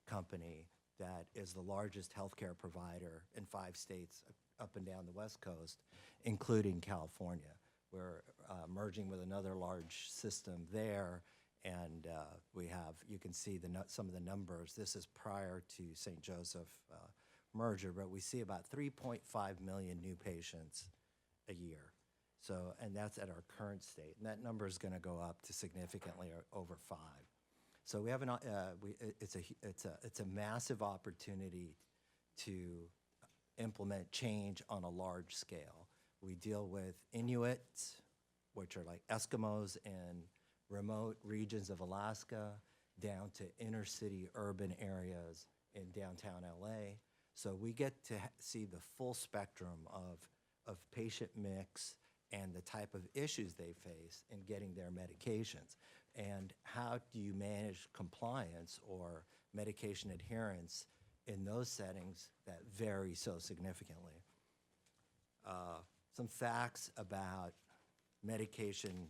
Speaker 18: company that is the largest healthcare provider in 5 states up and down the West Coast, including California. We're merging with another large system there, and we have, you can see some of the numbers. This is prior to St. Joseph merger, but we see about 3.5 million new patients a year. So, and that's at our current state, and that number is going to go up to significantly over 5. So we have it's a massive opportunity to implement change on a large scale. We deal with Inuits, which are like Eskimos in remote regions of Alaska, down to inner city urban areas in downtown LA. So we get to see the full spectrum of patient mix and the type of issues they face in getting their medications. And how do you manage compliance or medication adherence in those settings that vary so significantly? Some facts about medication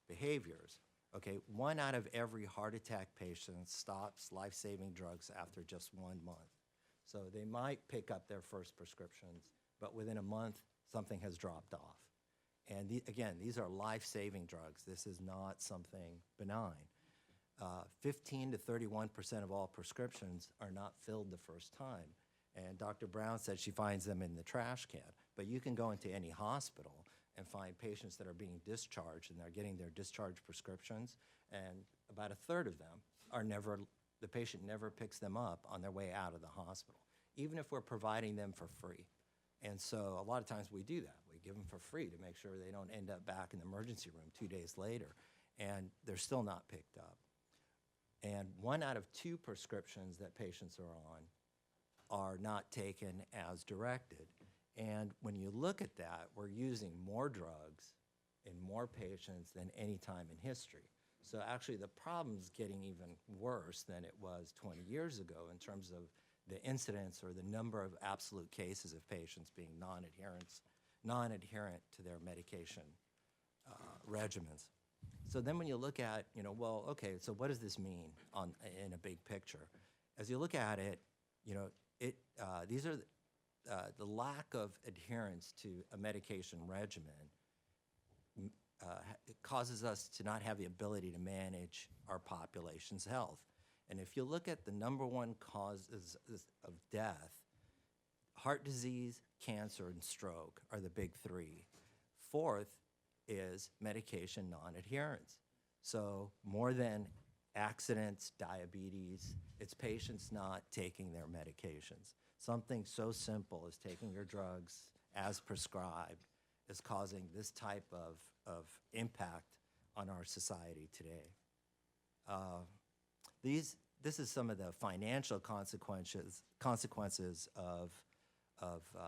Speaker 18: behaviors. Okay, 1 out of every heart attack patient stops life-saving drugs after just 1 month. So they might pick up their first prescriptions, but within a month, something has dropped off. And again, these are life-saving drugs. This is not something benign. 15 to 31% of all prescriptions are not filled the first time. And Dr. Brown said she finds them in the trash can. But you can go into any hospital and find patients that are being discharged, and they're getting their discharge prescriptions, and about 1/3 of them are the patient never picks them up on their way out of the hospital, even if we're providing them for free. And so a lot of times we do that. We give them for free to make sure they don't end up back in the emergency room 2 days later, and they're still not picked up. And 1 out of 2 prescriptions that patients are on are not taken as directed. And when you look at that, we're using more drugs in more patients than any time in history. So actually the problem's getting even worse than it was 20 years ago in terms of the incidence or the number of absolute cases of patients being non-adherent to their medication regimens. So then when you look at, well, okay, so what does this mean in a big picture? As you look at it, these are the lack of adherence to a medication regimen. It causes us to not have the ability to manage our population's health. And if you look at the #1 causes of death, heart disease, cancer, and stroke are the big 3. 4th is medication non-adherence. So more than accidents, diabetes, it's patients not taking their medications. Something so simple as taking your drugs as prescribed is causing this type of impact on our society today. This is some of the financial consequences of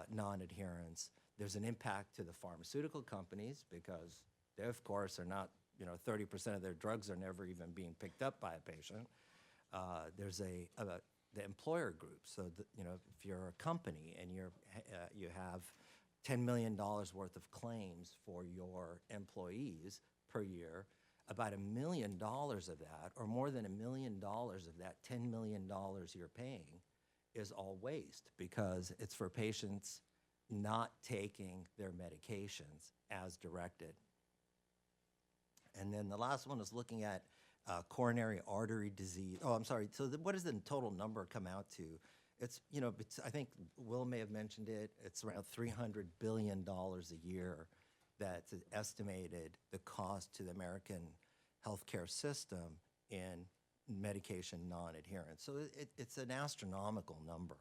Speaker 18: non-adherence. There's an impact to the pharmaceutical companies because they, of course, are not, 30% of their drugs are never even being picked up by a patient. There's the employer group. So, if you're a company and you have $10 million worth of claims for your employees per year, about $1 million of that, or more than $1 million of that $10 million you're paying, is all waste because it's for patients not taking their medications as directed. And then the last one is looking at coronary artery disease. Oh, I'm sorry. So what does the total number come out to? It's, I think Will may have mentioned it. It's around $300 billion a year that's estimated the cost to the American healthcare system in medication non-adherence. So it's an astronomical number.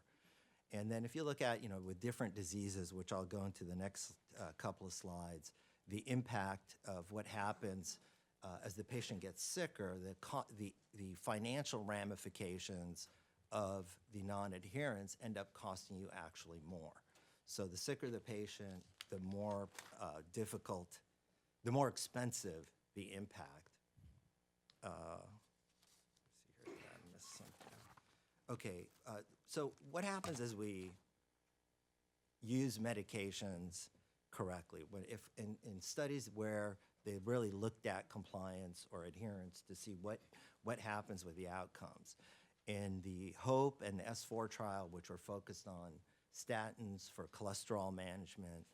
Speaker 18: And then if you look at, with different diseases, which I'll go into the next couple of slides, the impact of what happens as the patient gets sicker, the financial ramifications of the non-adherence end up costing you actually more. So the sicker the patient, the more difficult, the more expensive the impact. Let's see here, I missed something. Okay, so what happens as we use medications correctly. When if in studies where they really looked at compliance or adherence to see what happens with the outcomes. In the HOPE and the S4 trial, which were focused on statins for cholesterol management,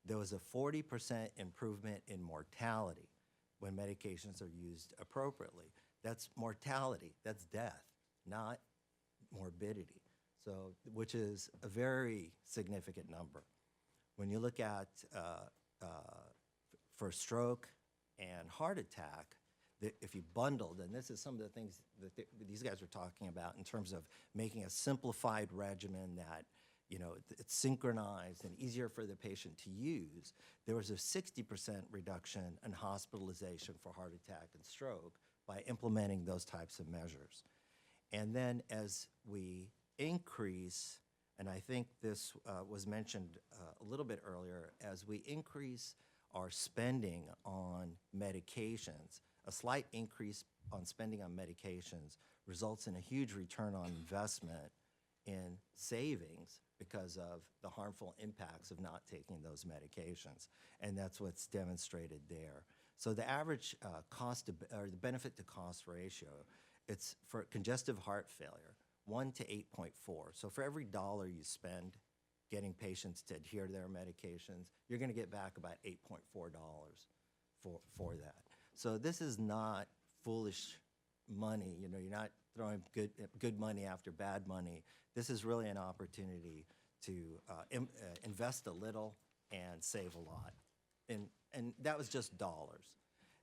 Speaker 18: there was a 40% improvement in mortality when medications are used appropriately. That's mortality, that's death, not morbidity, so, which is a very significant number. When you look at for stroke and heart attack, if you bundled, and this is some of the things that these guys are talking about in terms of making a simplified regimen that, you know, it's synchronized and easier for the patient to use, there was a 60% reduction in hospitalization for heart attack and stroke by implementing those types of measures. And then as we increase, and I think this was mentioned a little bit earlier, as we increase our spending on medications, a slight increase on spending on medications results in a huge return on investment in savings because of the harmful impacts of not taking those medications. And that's what's demonstrated there. So the average or the benefit to cost ratio, it's for congestive heart failure, 1 to 8.4. So for every dollar you spend getting patients to adhere to their medications, you're going to get back about $8.4 for that. So this is not foolish money. You know, you're not throwing good money after bad money. This is really an opportunity to invest a little and save a lot. And that was just dollars.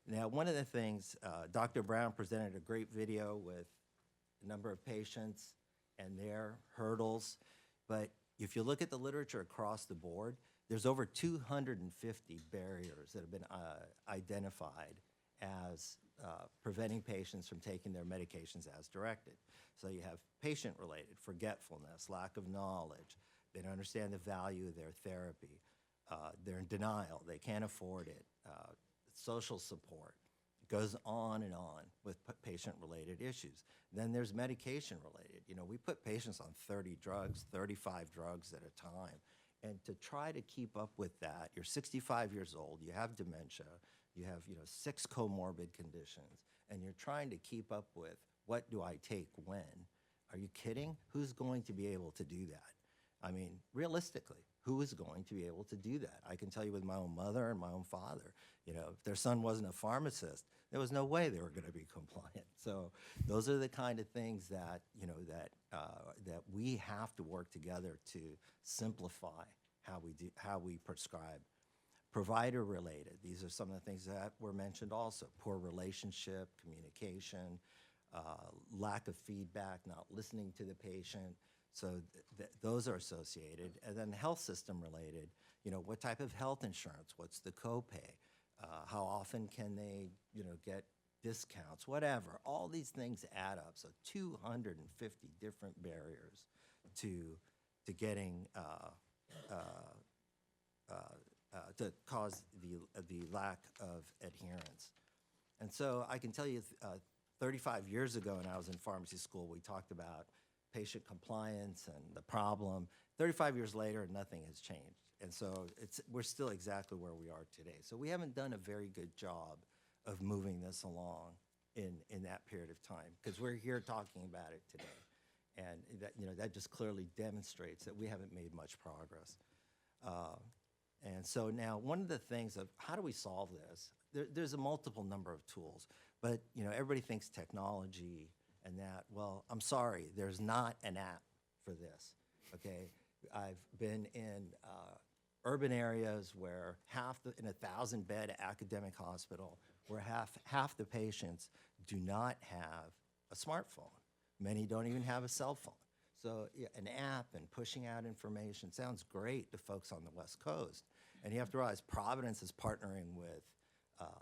Speaker 18: Now, one of the things, Dr. Brown presented a great video with a number of patients and their hurdles, but if you look at the literature across the board, there's over 250 barriers that have been identified as preventing patients from taking their medications as directed. So you have patient-related, forgetfulness, lack of knowledge, they don't understand the value of their therapy, they're in denial, they can't afford it, social support. It goes on and on with patient-related issues. Then there's medication-related. You know, we put patients on 30 drugs, 35 drugs at a time. And to try to keep up with that, you're 65 years old, you have dementia, you have, you know, 6 comorbid conditions, and you're trying to keep up with what do I take when? Are you kidding? Who's going to be able to do that? I mean, realistically, who is going to be able to do that? I can tell you with my own mother and my own father, you know, if their son wasn't a pharmacist, there was no way they were going to be compliant. So those are the kind of things that, you know, that we have to work together to simplify how we prescribe. Provider-related, these are some of the things that were mentioned also. Poor relationship, communication, lack of feedback, not listening to the patient. So those are associated. And then health system related, you know, what type of health insurance? What's the copay? How often can they, you know, get discounts? Whatever. All these things add up. So 250 different barriers to getting to cause the lack of adherence. And so I can tell you, 35 years ago when I was in pharmacy school, we talked about patient compliance and the problem. 35 years later, nothing has changed. And so we're still exactly where we are today. So we haven't done a very good job of moving this along in that period of time, because we're here talking about it today. And that, you know, that just clearly demonstrates that we haven't made much progress. And so now one of the things of how do we solve this? There's a multiple number of tools, but you know, everybody thinks technology and that. Well, I'm sorry, there's not an app for this, okay? I've been in urban areas where in a 1,000-bed academic hospital, where half the patients do not have a smartphone. Many don't even have a cell phone. So yeah, an app and pushing out information sounds great to folks on the West Coast. And you have to realize Providence is partnering with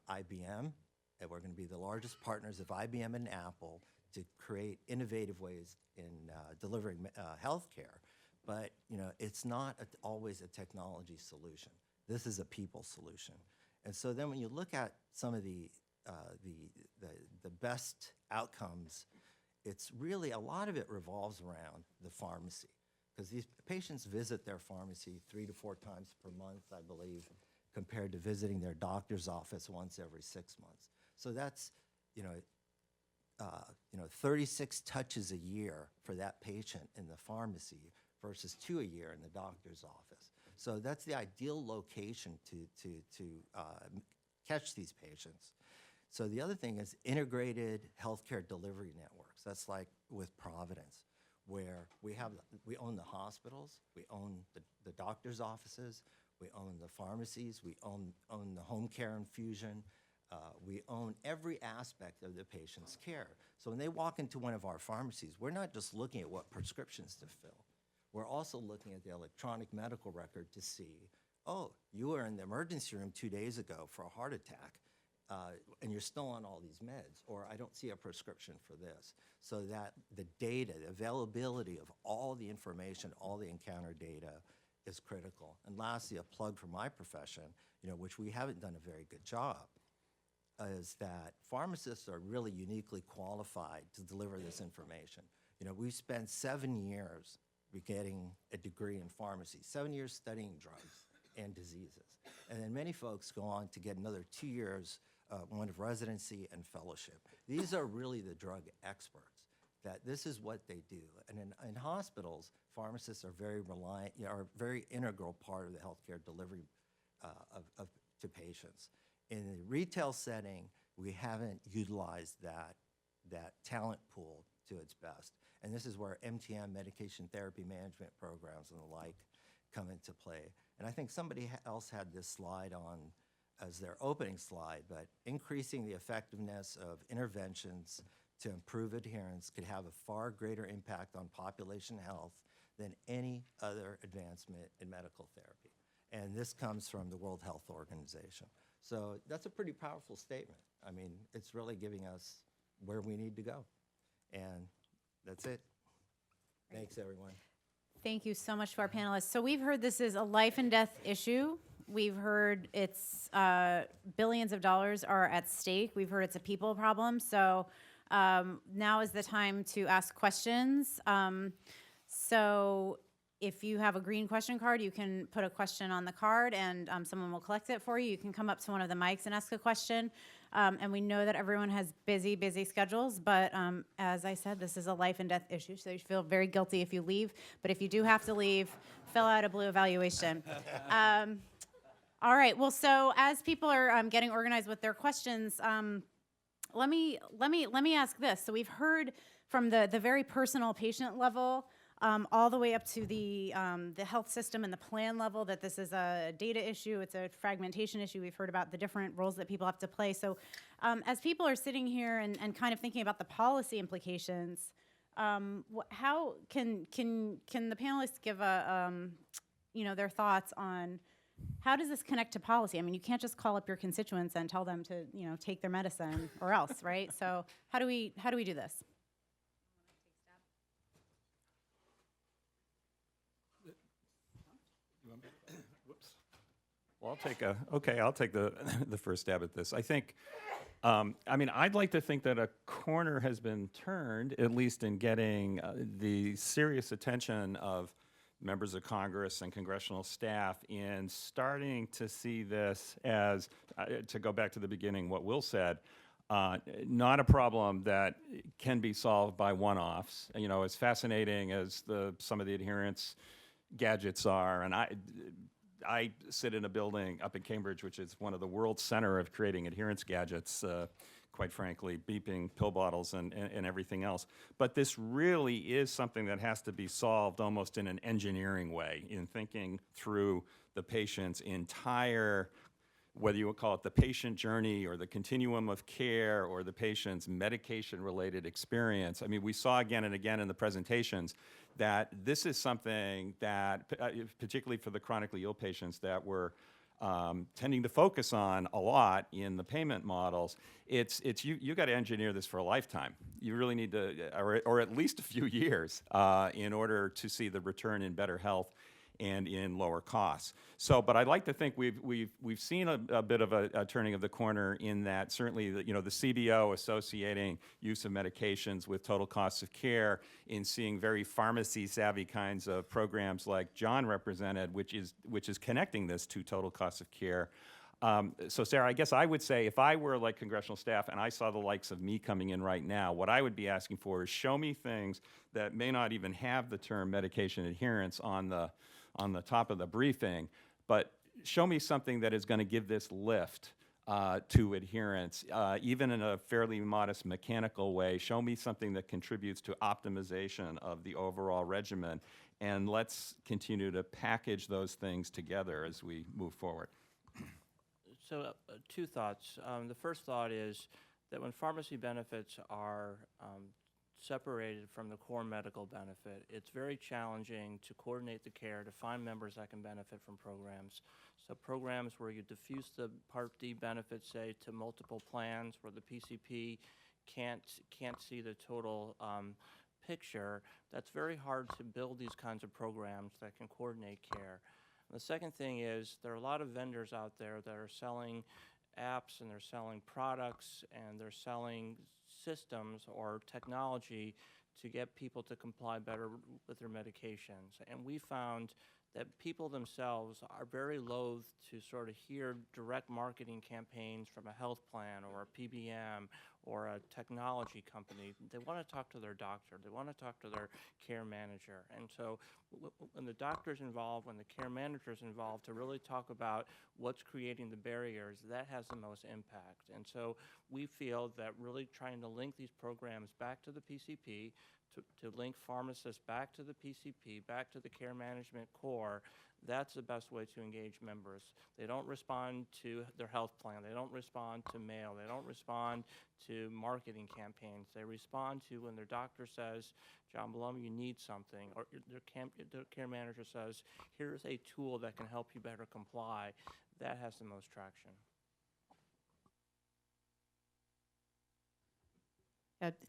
Speaker 18: IBM, and we're going to be the largest partners of IBM and Apple to create innovative ways in delivering healthcare. But you know, it's not always a technology solution. This is a people solution. And so then when you look at some of the best outcomes, it's really, a lot of it revolves around the pharmacy, because these patients visit their pharmacy 3 to 4 times per month, I believe, compared to visiting their doctor's office once every 6 months. So that's, 36 touches a year for that patient in the pharmacy versus 2 a year in the doctor's office. So that's the ideal location to catch these patients. So the other thing is integrated healthcare delivery networks. That's like with Providence, where we own the hospitals, we own the doctor's offices, we own the pharmacies, we own the home care infusion, we own every aspect of the patient's care. So when they walk into one of our pharmacies, we're not just looking at what prescriptions to fill. We're also looking at the electronic medical record to see, oh, you were in the emergency room 2 days ago for a heart attack, and you're still on all these meds, or I don't see a prescription for this. So that the data, the availability of all the information, all the encounter data is critical. And lastly, a plug for my profession, which we haven't done a very good job, is that pharmacists are really uniquely qualified to deliver this information. We've spent 7 years getting a degree in pharmacy, 7 years studying drugs and diseases. And then many folks go on to get another 2 years, one of residency and fellowship. These are really the drug experts, that this is what they do. And in hospitals, pharmacists are very reliant, are a very integral part of the healthcare delivery to patients. In the retail setting, we haven't utilized that talent pool to its best. And this is where MTM, medication therapy management programs and the like, come into play. And I think somebody else had this slide on as their opening slide, but increasing the effectiveness of interventions to improve adherence could have a far greater impact on population health than any other advancement in medical therapy. And this comes from the World Health Organization. So that's a pretty powerful statement. I mean, it's really giving us where we need to go. And that's it. Thanks, everyone.
Speaker 1: Thank you so much to our panelists. So we've heard this is a life and death issue. We've heard it's billions of dollars are at stake. We've heard it's a people problem. So now is the time to ask questions. So if you have a green question card, you can put a question on the card and someone will collect it for you. You can come up to one of the mics and ask a question. And we know that everyone has busy schedules, but as I said, this is a life and death issue, so you feel very guilty if you leave. But if you do have to leave, fill out a blue evaluation. All right, well, so as people are getting organized with their questions, let me ask this. So we've heard from the very personal patient level, all the way up to the health system and the plan level, that this is a data issue, it's a fragmentation issue. We've heard about the different roles that people have to play. So as people are sitting here and kind of thinking about the policy implications, how can the panelists give their thoughts on how does this connect to policy? I mean, you can't just call up your constituents and tell them to take their medicine or else, right? So how do we do this?
Speaker 3: Well, I'll take the first stab at this. I think, I'd like to think that a corner has been turned, at least in getting the serious attention of members of Congress and congressional staff in starting to see this as, to go back to the beginning, what Will said, not a problem that can be solved by one-offs. As fascinating as some of the adherence gadgets are, and I sit in a building up in Cambridge, which is one of the world's center of creating adherence gadgets, quite frankly, beeping pill bottles and everything else. But this really is something that has to be solved almost in an engineering way, in thinking through the patient's entire, whether you would call it the patient journey or the continuum of care or the patient's medication-related experience. I mean, we saw again and again in the presentations that this is something that, particularly for the chronically ill patients that we're tending to focus on a lot in the payment models, you got to engineer this for a lifetime. You really need to, or at least a few years, in order to see the return in better health and in lower costs. So, but I'd like to think we've seen a bit of a turning of the corner in that certainly the CBO associating use of medications with total costs of care, in seeing very pharmacy savvy kinds of programs like John represented, which is connecting this to total costs of care. So Sarah, I guess I would say if I were like congressional staff and I saw the likes of me coming in right now, what I would be asking for is show me things that may not even have the term medication adherence on the top of the briefing, but show me something that is going to give this lift to adherence, even in a fairly modest mechanical way. Show me something that contributes to optimization of the overall regimen, and let's continue to package those things together as we move forward.
Speaker 17: So two thoughts. The first thought is that when pharmacy benefits are separated from the core medical benefit, it's very challenging to coordinate the care to find members that can benefit from programs. So programs where you diffuse the Part D benefits, say, to multiple plans, where the PCP can't see the total picture, that's very hard to build these kinds of programs that can coordinate care. The second thing is there are a lot of vendors out there that are selling apps, and they're selling products, and they're selling systems or technology to get people to comply better with their medications. And we found that people themselves are very loath to sort of hear direct marketing campaigns from a health plan or a PBM or a technology company. They want to talk to their doctor. They want to talk to their care manager. And so when the doctor's involved, when the care manager's involved, to really talk about what's creating the barriers, that has the most impact. And so we feel that really trying to link these programs back to the PCP, to link pharmacists back to the PCP, back to the care management core, that's the best way to engage members. They don't respond to their health plan. They don't respond to mail. They don't respond to marketing campaigns. They respond to when their doctor says, John Blum, you need something, or their care manager says, here's a tool that can help you better comply. That has the most traction.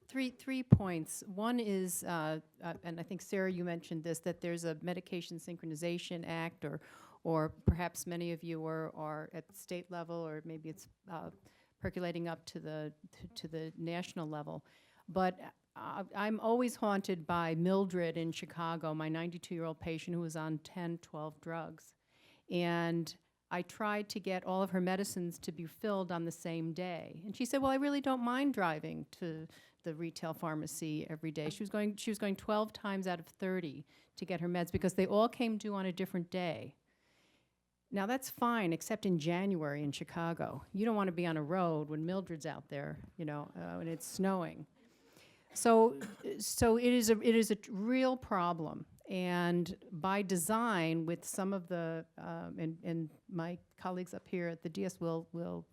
Speaker 4: Three points. One is, and I think Sarah, you mentioned this, that there's a Medication Synchronization Act, or perhaps many of you are at the state level, or maybe it's percolating up to the national level. But I'm always haunted by Mildred in Chicago, my 92-year-old patient who was on 10, 12 drugs. And I tried to get all of her medicines to be filled on the same day. And she said, well, I really don't mind driving to the retail pharmacy every day. She was going 12 times out of 30 to get her meds because they all came due on a different day. Now that's fine, except in January in Chicago. You don't want to be on a road when Mildred's out there, when it's snowing. So it is a real problem. And by design, with some of the, and my colleagues up here at the DS will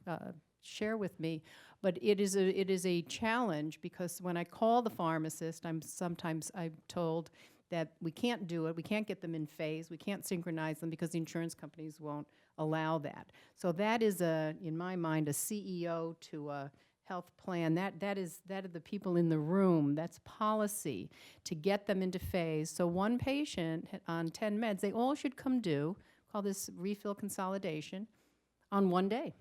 Speaker 4: share with me, but it is a challenge because when I call the pharmacist, I'm told that we can't do it, we can't get them in phase, we can't synchronize them because the insurance companies won't allow that. So that is in my mind, a CEO to a health plan. That are the people in the room. That's policy to get them into phase. So one patient on 10 meds, they all should come due, call this refill consolidation, on one day.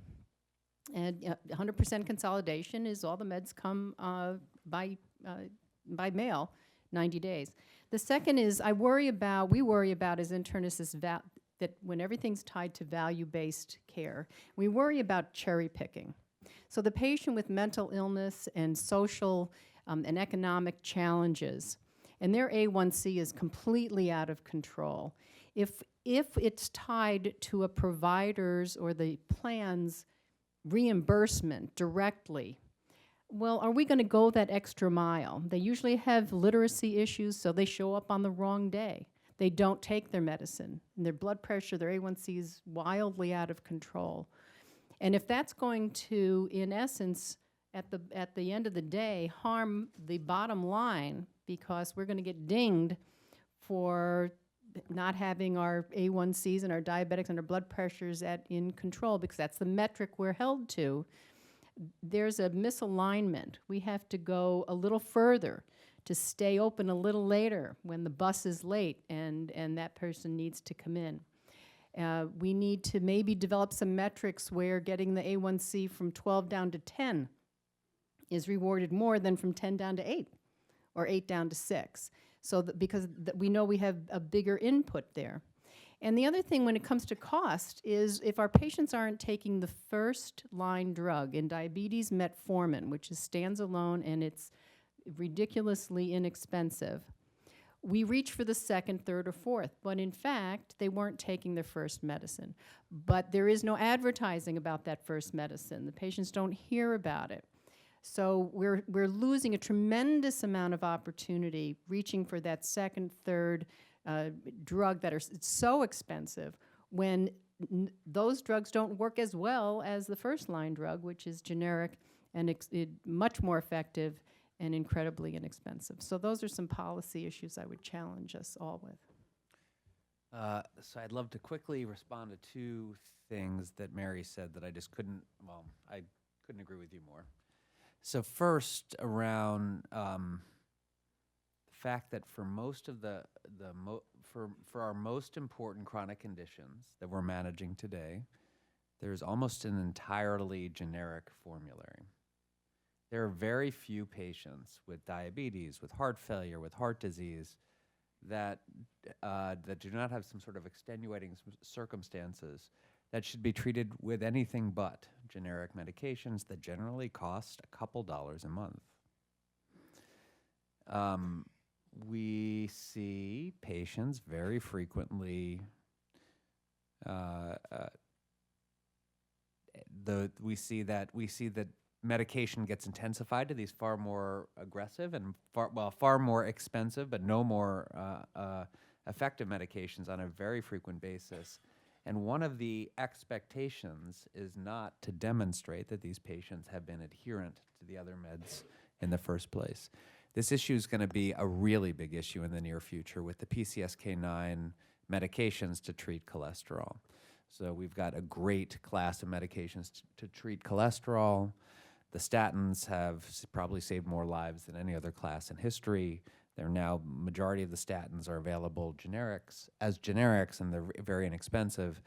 Speaker 4: And 100% consolidation is all the meds come by mail, 90 days. The second is we worry about as internists that when everything's tied to value-based care, we worry about cherry picking. So the patient with mental illness and social and economic challenges, and their A1C is completely out of control. If it's tied to a provider's or the plan's reimbursement directly, well, are we going to go that extra mile? They usually have literacy issues, so they show up on the wrong day. They don't take their medicine, and their blood pressure, their A1C is wildly out of control. And if that's going to, in essence, at the end of the day, harm the bottom line because we're going to get dinged for not having our A1Cs and our diabetics and our blood pressures in control because that's the metric we're held to, there's a misalignment. We have to go a little further to stay open a little later when the bus is late and that person needs to come in. We need to maybe develop some metrics where getting the A1C from 12 down to 10 is rewarded more than from 10 down to 8 or 8 down to 6. So that because we know we have a bigger input there. And the other thing when it comes to cost is if our patients aren't taking the first line drug in diabetes, metformin, which stands alone and it's ridiculously inexpensive, we reach for the second, third, or fourth. But in fact, they weren't taking their first medicine. But there is no advertising about that first medicine. The patients don't hear about it. So we're losing a tremendous amount of opportunity reaching for that second, third drug that are so expensive when those drugs don't work as well as the first line drug, which is generic and much more effective and incredibly inexpensive. So those are some policy issues I would challenge us all with.
Speaker 2: So I'd love to quickly respond to two things that Mary said that I just couldn't, well, I couldn't agree with you more. So first, around the fact that for most of for our most important chronic conditions that we're managing today, there's almost an entirely generic formulary. There are very few patients with diabetes, with heart failure, with heart disease that do not have some sort of extenuating circumstances that should be treated with anything but generic medications that generally cost a couple dollars a month. We see patients very frequently, we see that medication gets intensified to these far more aggressive and far more expensive, but no more effective medications on a very frequent basis. And one of the expectations is not to demonstrate that these patients have been adherent to the other meds in the first place. This issue is going to be a really big issue in the near future with the PCSK9 medications to treat cholesterol. So we've got a great class of medications to treat cholesterol. The statins have probably saved more lives than any other class in history. They're now, majority of the statins are available as generics, and they're very inexpensive.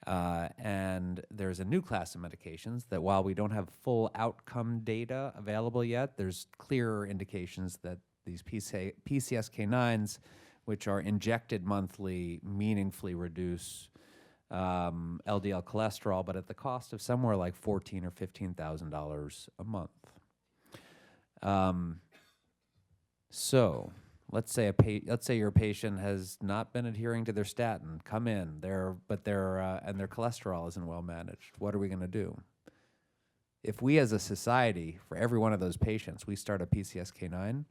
Speaker 2: And there's a new class of medications that while we don't have full outcome data available yet, there's clearer indications that these PCSK9s, which are injected monthly, meaningfully reduce LDL cholesterol, but at the cost of somewhere like $14,000 or $15,000 a month. So let's say your patient has not been adhering to their statin. Come in, and their cholesterol isn't well managed. What are we going to do? If we as a society, for every one of those patients, we start a PCSK9,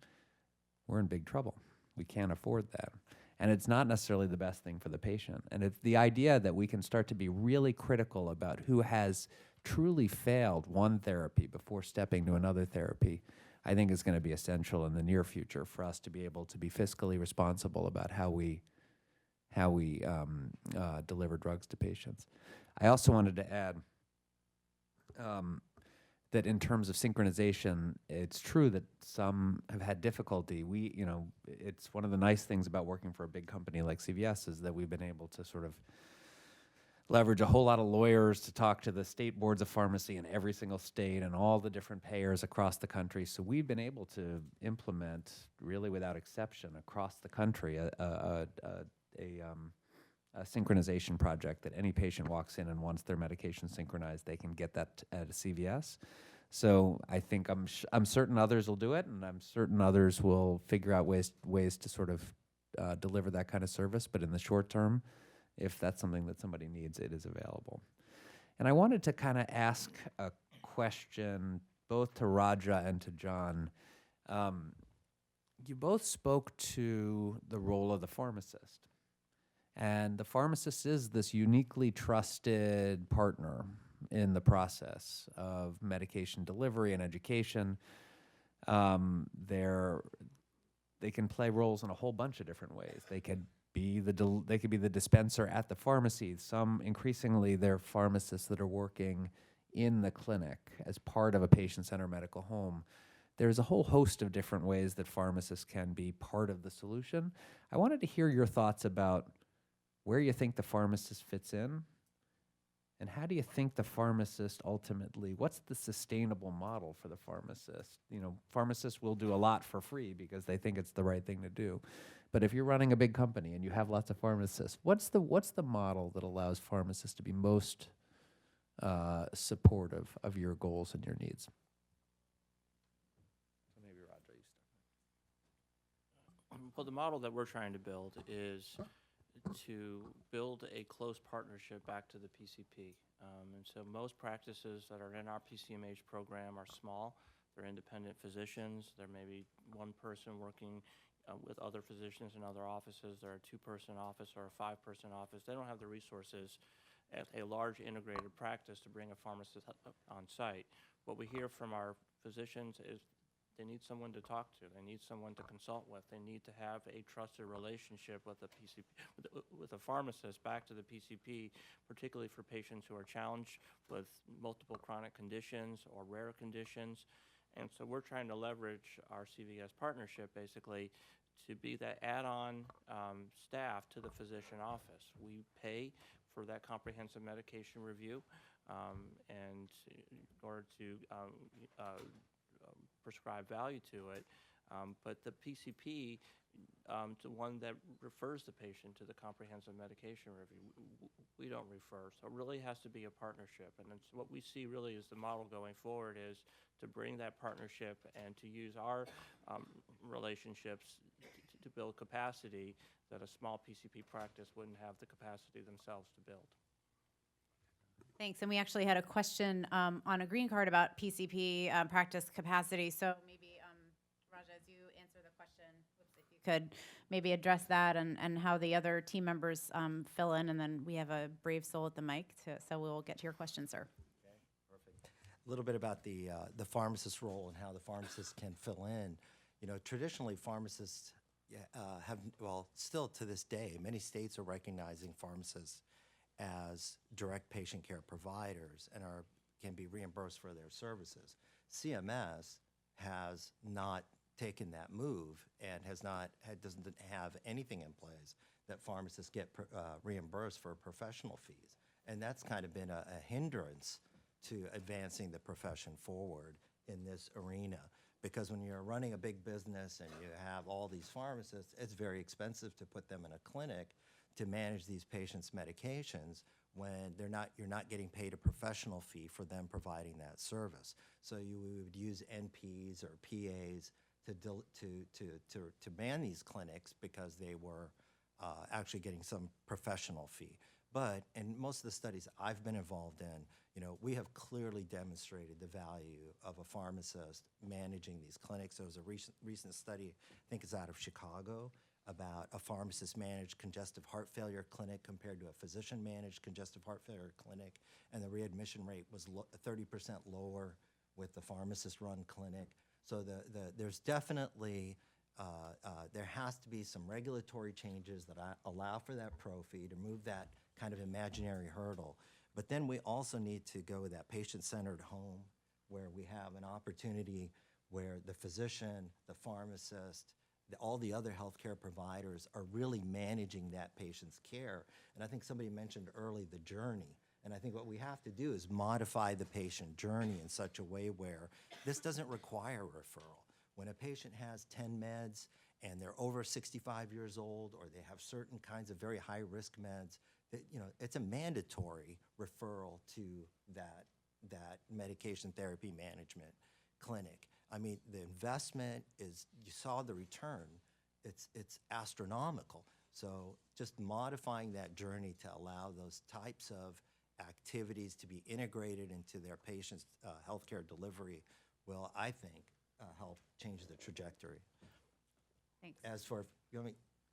Speaker 2: we're in big trouble. We can't afford that. And it's not necessarily the best thing for the patient. And if the idea that we can start to be really critical about who has truly failed one therapy before stepping to another therapy, I think is going to be essential in the near future for us to be able to be fiscally responsible about how we deliver drugs to patients. I also wanted to add that in terms of synchronization, it's true that some have had difficulty. It's one of the nice things about working for a big company like CVS is that we've been able to sort of leverage a whole lot of lawyers to talk to the state boards of pharmacy in every single state and all the different payers across the country. So we've been able to implement, really without exception, across the country, a synchronization project that any patient walks in and wants their medication synchronized, they can get that at a CVS. So I think I'm certain others will do it, and I'm certain others will figure out ways to sort of deliver that kind of service. But in the short term, if that's something that somebody needs, it is available. And I wanted to kind of ask a question both to Raja and to John. You both spoke to the role of the pharmacist. And the pharmacist is this uniquely trusted partner in the process of medication delivery and education. They can play roles in a whole bunch of different ways. They could be the dispenser at the pharmacy. Some increasingly they're pharmacists that are working in the clinic as part of a patient-centered medical home. there's a whole host of different ways that pharmacists can be part of the solution. I wanted to hear your thoughts about where you think the pharmacist fits in, and how do you think the pharmacist ultimately, what's the sustainable model for the pharmacist? You know, pharmacists will do a lot for free because they think it's the right thing to do. But if you're running a big company and you have lots of pharmacists, what's the model that allows pharmacists to be most supportive of your goals and your needs?
Speaker 17: So maybe Roger, you start. Well, the model that we're trying to build is to build a close partnership back to the PCP. And so most practices that are in our PCMH program are small. They're independent physicians. There may be one person working with other physicians in other offices. They're a two-person office or a five-person office. They don't have the resources at a large integrated practice to bring a pharmacist on site. What we hear from our physicians is they need someone to talk to. They need someone to consult with. They need to have a trusted relationship with the PCP, with a pharmacist back to the PCP, particularly for patients who are challenged with multiple chronic conditions or rare conditions. And so we're trying to leverage our CVS partnership basically to be that add-on staff to the physician office. We pay for that comprehensive medication review and in order to prescribe value to it, but the PCP, the one that refers the patient to the comprehensive medication review, we don't refer. So it really has to be a partnership, and it's what we see really is the model going forward is to bring that partnership and to use our relationships to build capacity that a small PCP practice wouldn't have the capacity themselves to build.
Speaker 1: Thanks. And we actually had a question on a green card about PCP practice capacity. So maybe, Raja, as you answer the question, if you could maybe address that and how the other team members fill in. And then we have a brave soul at the mic, so we'll get to your question, sir.
Speaker 18: Okay, perfect. A little bit about the pharmacist role and how the pharmacist can fill in. You know, traditionally pharmacists have, well, still to this day, many states are recognizing pharmacists as direct patient care providers and can be reimbursed for their services. CMS has not taken that move and doesn't have anything in place that pharmacists get reimbursed for professional fees. And that's kind of been a hindrance to advancing the profession forward in this arena. Because when you're running a big business and you have all these pharmacists, it's very expensive to put them in a clinic to manage these patients' medications when you're not getting paid a professional fee for them providing that service. So you would use NPs or PAs to man these clinics because they were actually getting some professional fee. But in most of the studies I've been involved in, you know, we have clearly demonstrated the value of a pharmacist managing these clinics. There was a recent study, I think it's out of Chicago, about a pharmacist-managed congestive heart failure clinic compared to a physician-managed congestive heart failure clinic, and the readmission rate was 30% lower with the pharmacist-run clinic. So there's definitely, there has to be some regulatory changes that allow for that pro fee to move that kind of imaginary hurdle. But then we also need to go with that patient-centered home where we have an opportunity where the physician, the pharmacist, all the other healthcare providers are really managing that patient's care. And I think somebody mentioned early the journey. And I think what we have to do is modify the patient journey in such a way where this doesn't require referral. When a patient has 10 meds and they're over 65 years old or they have certain kinds of very high-risk meds, you know, it's a mandatory referral to that medication therapy management clinic. I mean, the investment is, you saw the return, it's astronomical. So just modifying that journey to allow those types of activities to be integrated into their patients' healthcare delivery will, I think, help change the trajectory.
Speaker 1: Thanks.
Speaker 18: As for,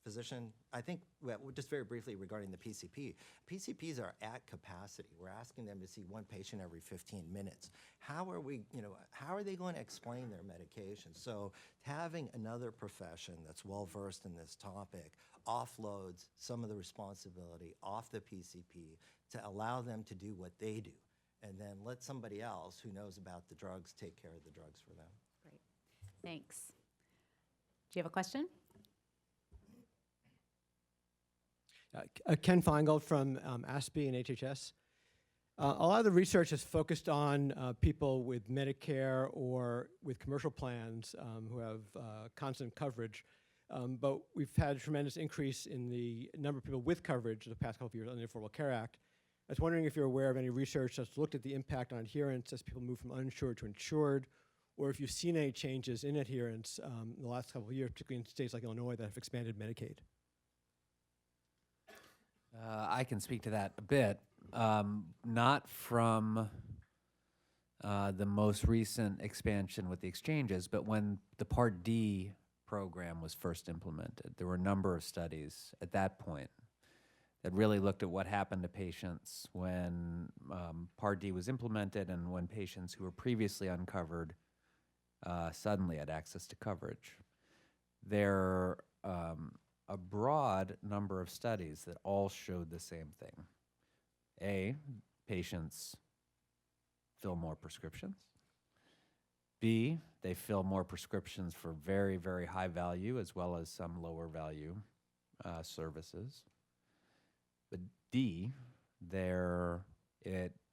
Speaker 18: physician, I think, well, just very briefly regarding the PCP, PCPs are at capacity. We're asking them to see one patient every 15 minutes. How are they going to explain their medication? So having another profession that's well-versed in this topic offloads some of the responsibility off the PCP to allow them to do what they do, and then let somebody else who knows about the drugs take care of the drugs for them.
Speaker 1: Great. Thanks. Do you have a question?
Speaker 19: Ken Feingold from ASPE and HHS. A lot of the research is focused on people with Medicare or with commercial plans who have constant coverage. But we've had a tremendous increase in the number of people with coverage the past couple of years under the Affordable Care Act. I was wondering if you're aware of any research that's looked at the impact on adherence as people move from uninsured to insured, or if you've seen any changes in adherence in the last couple of years, particularly in states like Illinois that have expanded Medicaid.
Speaker 2: I can speak to that a bit. Not from the most recent expansion with the exchanges, but when the Part D program was first implemented, there were a number of studies at that point that really looked at what happened to patients when Part D was implemented and when patients who were previously uncovered suddenly had access to coverage. There a broad number of studies that all showed the same thing. A, patients fill more prescriptions. B, they fill more prescriptions for very, very high value as well as some lower value services. But D, their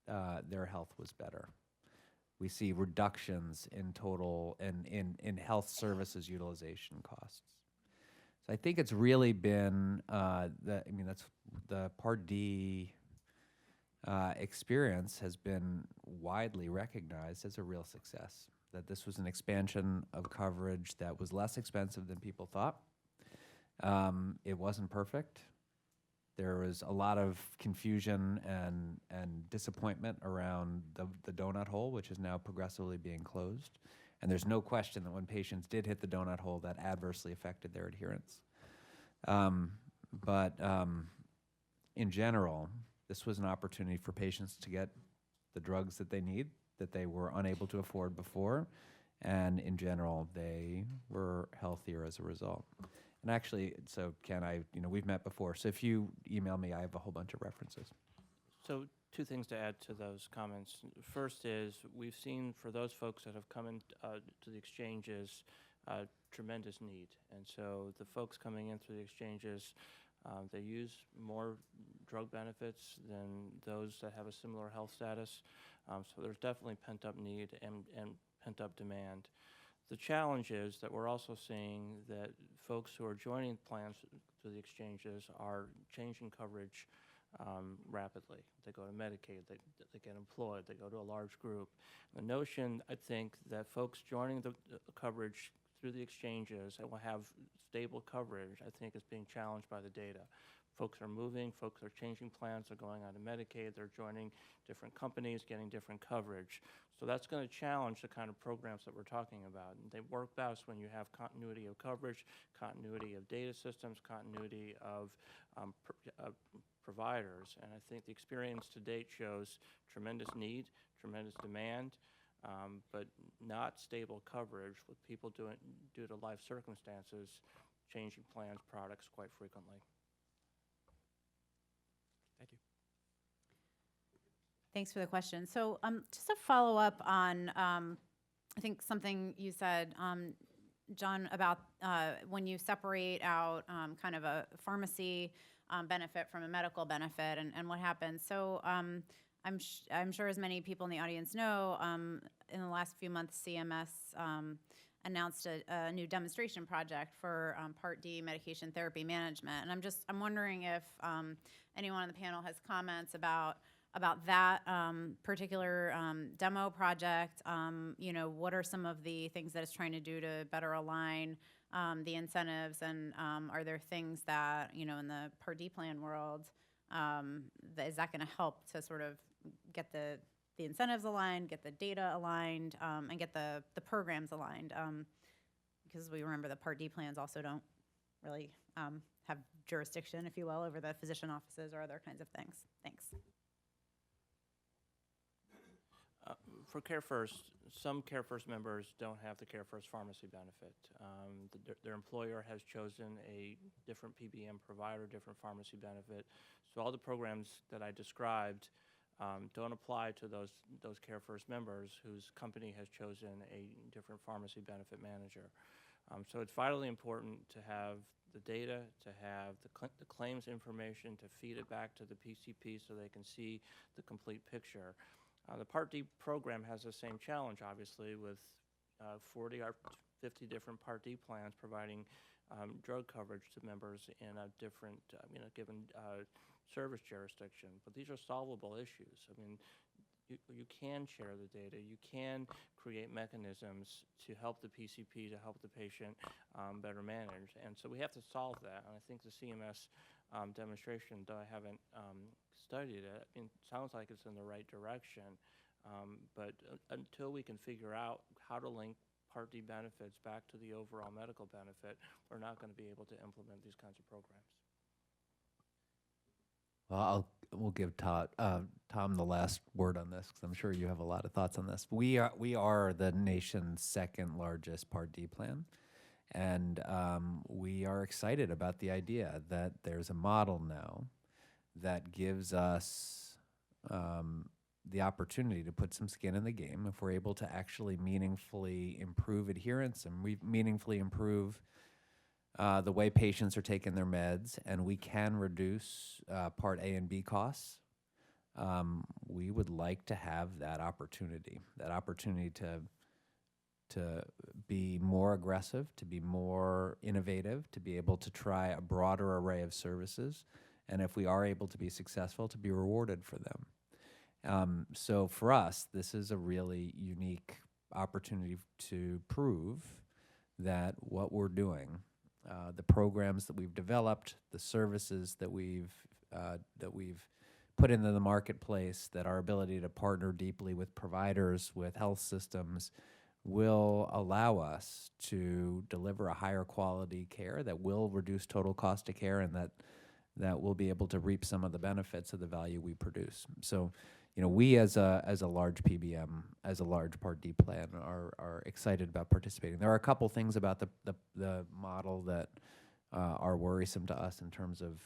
Speaker 2: health was better. We see reductions in total in health services utilization costs. So I think it's really been that's the Part D experience has been widely recognized as a real success. That this was an expansion of coverage that was less expensive than people thought. It wasn't perfect. There was a lot of confusion and disappointment around the donut hole, which is now progressively being closed. And there's no question that when patients did hit the donut hole, that adversely affected their adherence. But in general, this was an opportunity for patients to get the drugs that they need, that they were unable to afford before. And in general, they were healthier as a result. And actually, so Ken, we've met before. So if you email me, I have a whole bunch of references.
Speaker 17: So two things to add to those comments. First is we've seen for those folks that have come in to the exchanges, tremendous need. And so the folks coming in through the exchanges, they use more drug benefits than those that have a similar health status. So there's definitely pent-up need and pent-up demand. The challenge is that we're also seeing that folks who are joining plans through the exchanges are changing coverage rapidly. They go to Medicaid, they get employed, they go to a large group. The notion, I think, that folks joining the coverage through the exchanges and will have stable coverage, I think is being challenged by the data. Folks are moving, folks are changing plans, they're going on to Medicaid, they're joining different companies, getting different coverage. So that's going to challenge the kind of programs that we're talking about. And they work best when you have continuity of coverage, continuity of data systems, continuity of providers. And I think the experience to date shows tremendous need, tremendous demand, but not stable coverage with people due to life circumstances, changing plans, products quite frequently. Thank you.
Speaker 1: Thanks for the question. So just to follow up on, I think something you said, John, about when you separate out kind of a pharmacy benefit from a medical benefit and what happens. So I'm sure as many people in the audience know, in the last few months, CMS announced a new demonstration project for Part D medication therapy management. And I'm wondering if anyone on the panel has comments about that particular demo project. What are some of the things that it's trying to do to better align the incentives, and are there things that, in the Part D plan world, is that going to help to sort of get the incentives aligned, get the data aligned, and get the programs aligned? Because we remember the Part D plans also don't really have jurisdiction, if you will, over the physician offices or other kinds of things. Thanks.
Speaker 17: For Care First, some Care First members don't have the Care First pharmacy benefit. Their employer has chosen a different PBM provider, different pharmacy benefit. So all the programs that I described don't apply to those Care First members whose company has chosen a different pharmacy benefit manager. So it's vitally important to have the data, to have the claims information, to feed it back to the PCP so they can see the complete picture. The Part D program has the same challenge, obviously, with 40 or 50 different Part D plans providing drug coverage to members in a different, given service jurisdiction. But these are solvable issues. I mean, you can share the data. You can create mechanisms to help the PCP, to help the patient better manage. And so we have to solve that. And I think the CMS demonstration, though I haven't studied it, it sounds like it's in the right direction. But until we can figure out how to link Part D benefits back to the overall medical benefit, we're not going to be able to implement these kinds of programs.
Speaker 2: Well, we'll give Tom the last word on this because I'm sure you have a lot of thoughts on this. We are the nation's second largest Part D plan, and we are excited about the idea that there's a model now that gives us the opportunity to put some skin in the game if we're able to actually meaningfully improve adherence and meaningfully improve the way patients are taking their meds, and we can reduce Part A and B costs. We would like to have that opportunity to be more aggressive, to be more innovative, to be able to try a broader array of services, and if we are able to be successful, to be rewarded for them. So for us, this is a really unique opportunity to prove that what we're doing, the programs that we've developed, the services that we've put into the marketplace, that our ability to partner deeply with providers, with health systems, will allow us to deliver a higher quality care that will reduce total cost of care, and that we'll be able to reap some of the benefits of the value we produce. So, we as a large PBM, as a large Part D plan, are excited about participating. There are a couple things about the model that are worrisome to us in terms of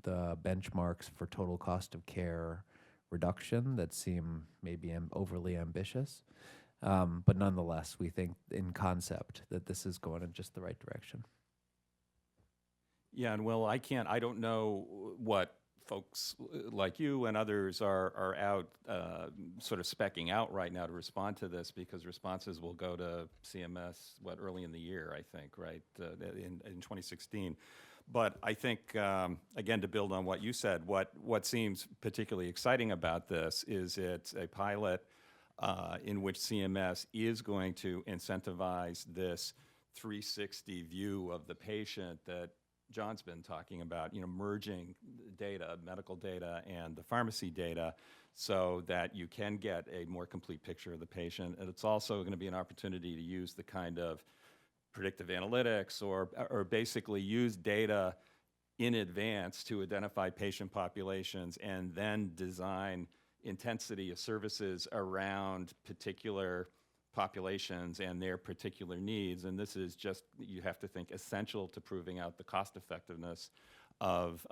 Speaker 2: the benchmarks for total cost of care reduction that seem maybe overly ambitious. But nonetheless, we think in concept that this is going in just the right direction.
Speaker 3: Yeah, and Will, I don't know what folks like you and others are out sort of speccing out right now to respond to this, because responses will go to CMS, early in the year, I think, right, in 2016. But I think, again, to build on what you said, what seems particularly exciting about this is it's a pilot in which CMS is going to incentivize this 360 view of the patient that John's been talking about, merging data, medical data and the pharmacy data, so that you can get a more complete picture of the patient. And it's also going to be an opportunity to use the kind of predictive analytics or basically use data in advance to identify patient populations and then design intensity of services around particular populations and their particular needs. And this is just, you have to think, essential to proving out the cost effectiveness of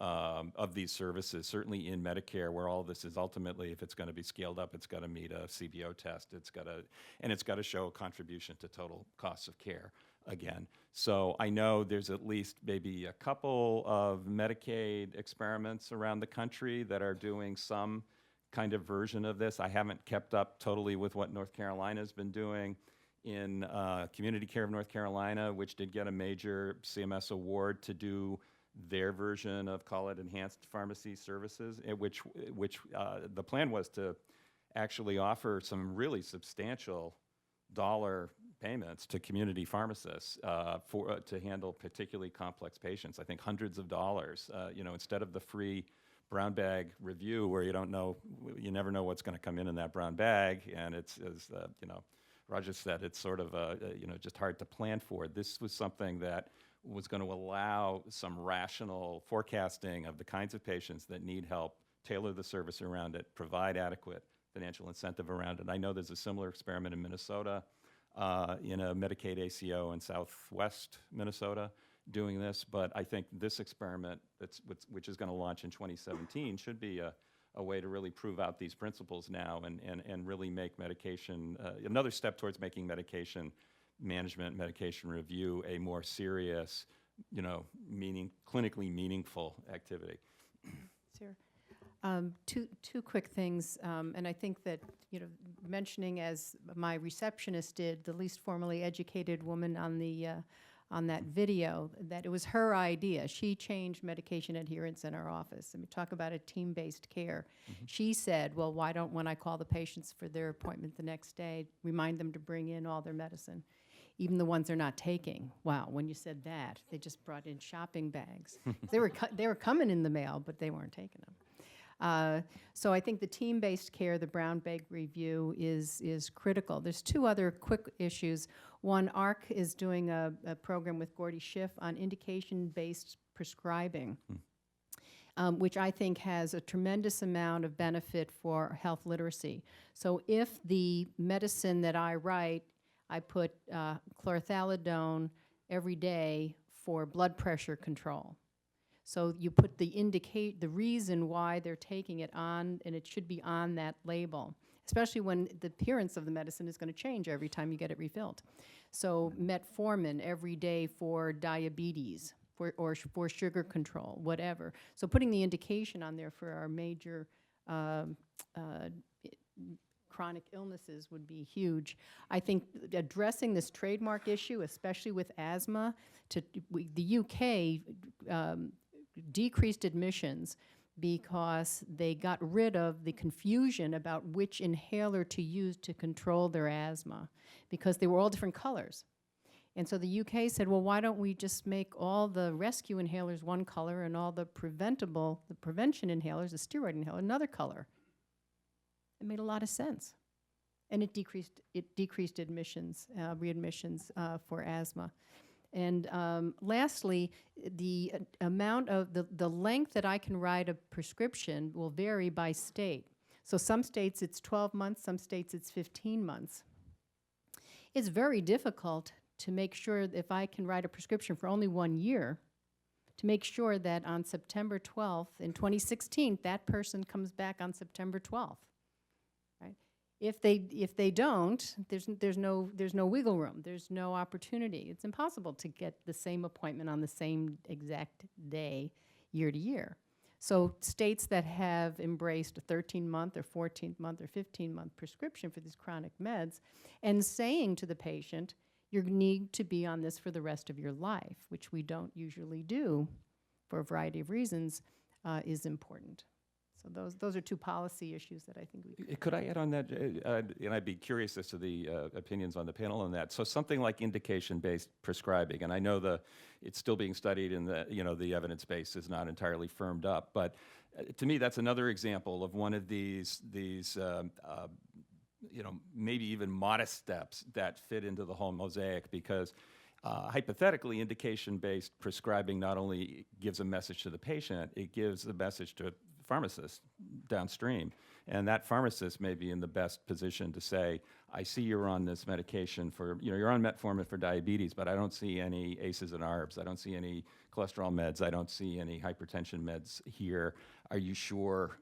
Speaker 3: these services, certainly in Medicare, where all this is ultimately, if it's going to be scaled up, it's got to meet a CBO test. It's got to show a contribution to total costs of care again. So I know there's at least maybe a couple of Medicaid experiments around the country that are doing some kind of version of this. I haven't kept up totally with what North Carolina's been doing in Community Care of North Carolina, which did get a major CMS award to do their version of, call it, enhanced pharmacy services, which the plan was to actually offer some really substantial dollar payments to community pharmacists to handle particularly complex patients. I think hundreds of dollars, instead of the free brown bag review where you never know what's going to come in that brown bag, and it's, as Roger said, it's sort of just hard to plan for. This was something that was going to allow some rational forecasting of the kinds of patients that need help, tailor the service around it, provide adequate financial incentive around it. I know there's a similar experiment in Minnesota, in a Medicaid ACO in Southwest Minnesota, doing this, but I think this experiment, which is going to launch in 2017, should be a a way to really prove out these principles now and really make medication, another step towards making medication management, medication review a more serious, clinically meaningful activity.
Speaker 4: Sarah? Two quick things, and I think that, mentioning, as my receptionist did, the least formally educated woman on that video, that it was her idea. She changed medication adherence in our office. And we talk about a team-based care. She said, well, why don't, when I call the patients for their appointment the next day, remind them to bring in all their medicine, even the ones they're not taking. Wow, when you said that, they just brought in shopping bags. they were coming in the mail, but they weren't taking them. So I think the team-based care, the brown bag review, is critical. There's two other quick issues. One, ARC is doing a program with Gordy Schiff on indication-based prescribing, which I think has a tremendous amount of benefit for health literacy. So if the medicine that I write, I put chlorothalidone every day for blood pressure control. So you put the reason why they're taking it on, and it should be on that label, especially when the appearance of the medicine is going to change every time you get it refilled. So metformin every day for diabetes, or for sugar control, whatever. So putting the indication on there for our major chronic illnesses would be huge. I think addressing this trademark issue, especially with asthma, the UK decreased admissions because they got rid of the confusion about which inhaler to use to control their asthma, because they were all different colors. And so the UK said, well, why don't we just make all the rescue inhalers one color and all the prevention inhalers, the steroid inhaler, another color? It made a lot of sense. And it decreased admissions, readmissions for asthma. And lastly, the amount of the length that I can write a prescription will vary by state. So some states it's 12 months, some states it's 15 months. It's very difficult to make sure that if I can write a prescription for only 1 year, to make sure that on September 12th in 2016, that person comes back on September 12th. Right? If they don't, there's no wiggle room. There's no opportunity. It's impossible to get the same appointment on the same exact day, year to year. So states that have embraced a 13-month or 14-month or 15-month prescription for these chronic meds, and saying to the patient, you need to be on this for the rest of your life, which we don't usually do for a variety of reasons, is important. So those are two policy issues that I think we
Speaker 3: could I add on that? And I'd be curious as to the opinions on the panel on that. So something like indication-based prescribing, and I know it's still being studied, and the evidence base is not entirely firmed up. But to me, that's another example of one of these maybe even modest steps that fit into the whole mosaic, because hypothetically, indication-based prescribing not only gives a message to the patient, it gives a message to pharmacist downstream, and that pharmacist may be in the best position to say, I see you're on this medication for, you're on metformin for diabetes, but I don't see any ACEs and ARBs, I don't see any cholesterol meds, I don't see any hypertension meds here. Are you sure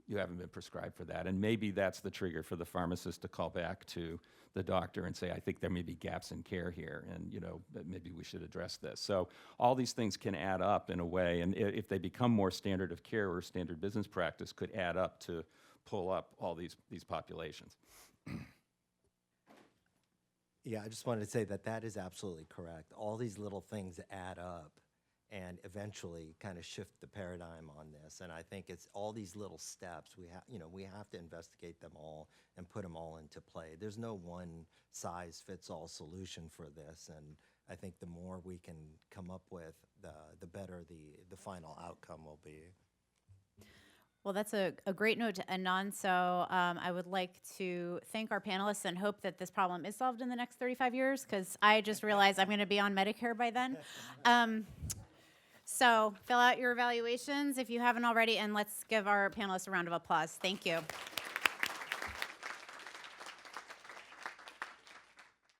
Speaker 3: you haven't been prescribed for that? And maybe that's the trigger for the pharmacist to call back to the doctor and say, I think there may be gaps in care here, and maybe we should address this. So all these things can add up in a way, and if they become more standard of care or standard business practice, could add up to pull up all these populations.
Speaker 18: Yeah, I just wanted to say that is absolutely correct. All these little things add up and eventually kind of shift the paradigm on this. And I think it's all these little steps. We have to investigate them all and put them all into play. There's no one size fits all solution for this. And I think the more we can come up with, the better the final outcome will be.
Speaker 1: Well, that's a great note to end on. So I would like to thank our panelists and hope that this problem is solved in the next 35 years, because I just realized I'm going to be on Medicare by then. So fill out your evaluations if you haven't already, and let's give our panelists a round of applause. Thank you.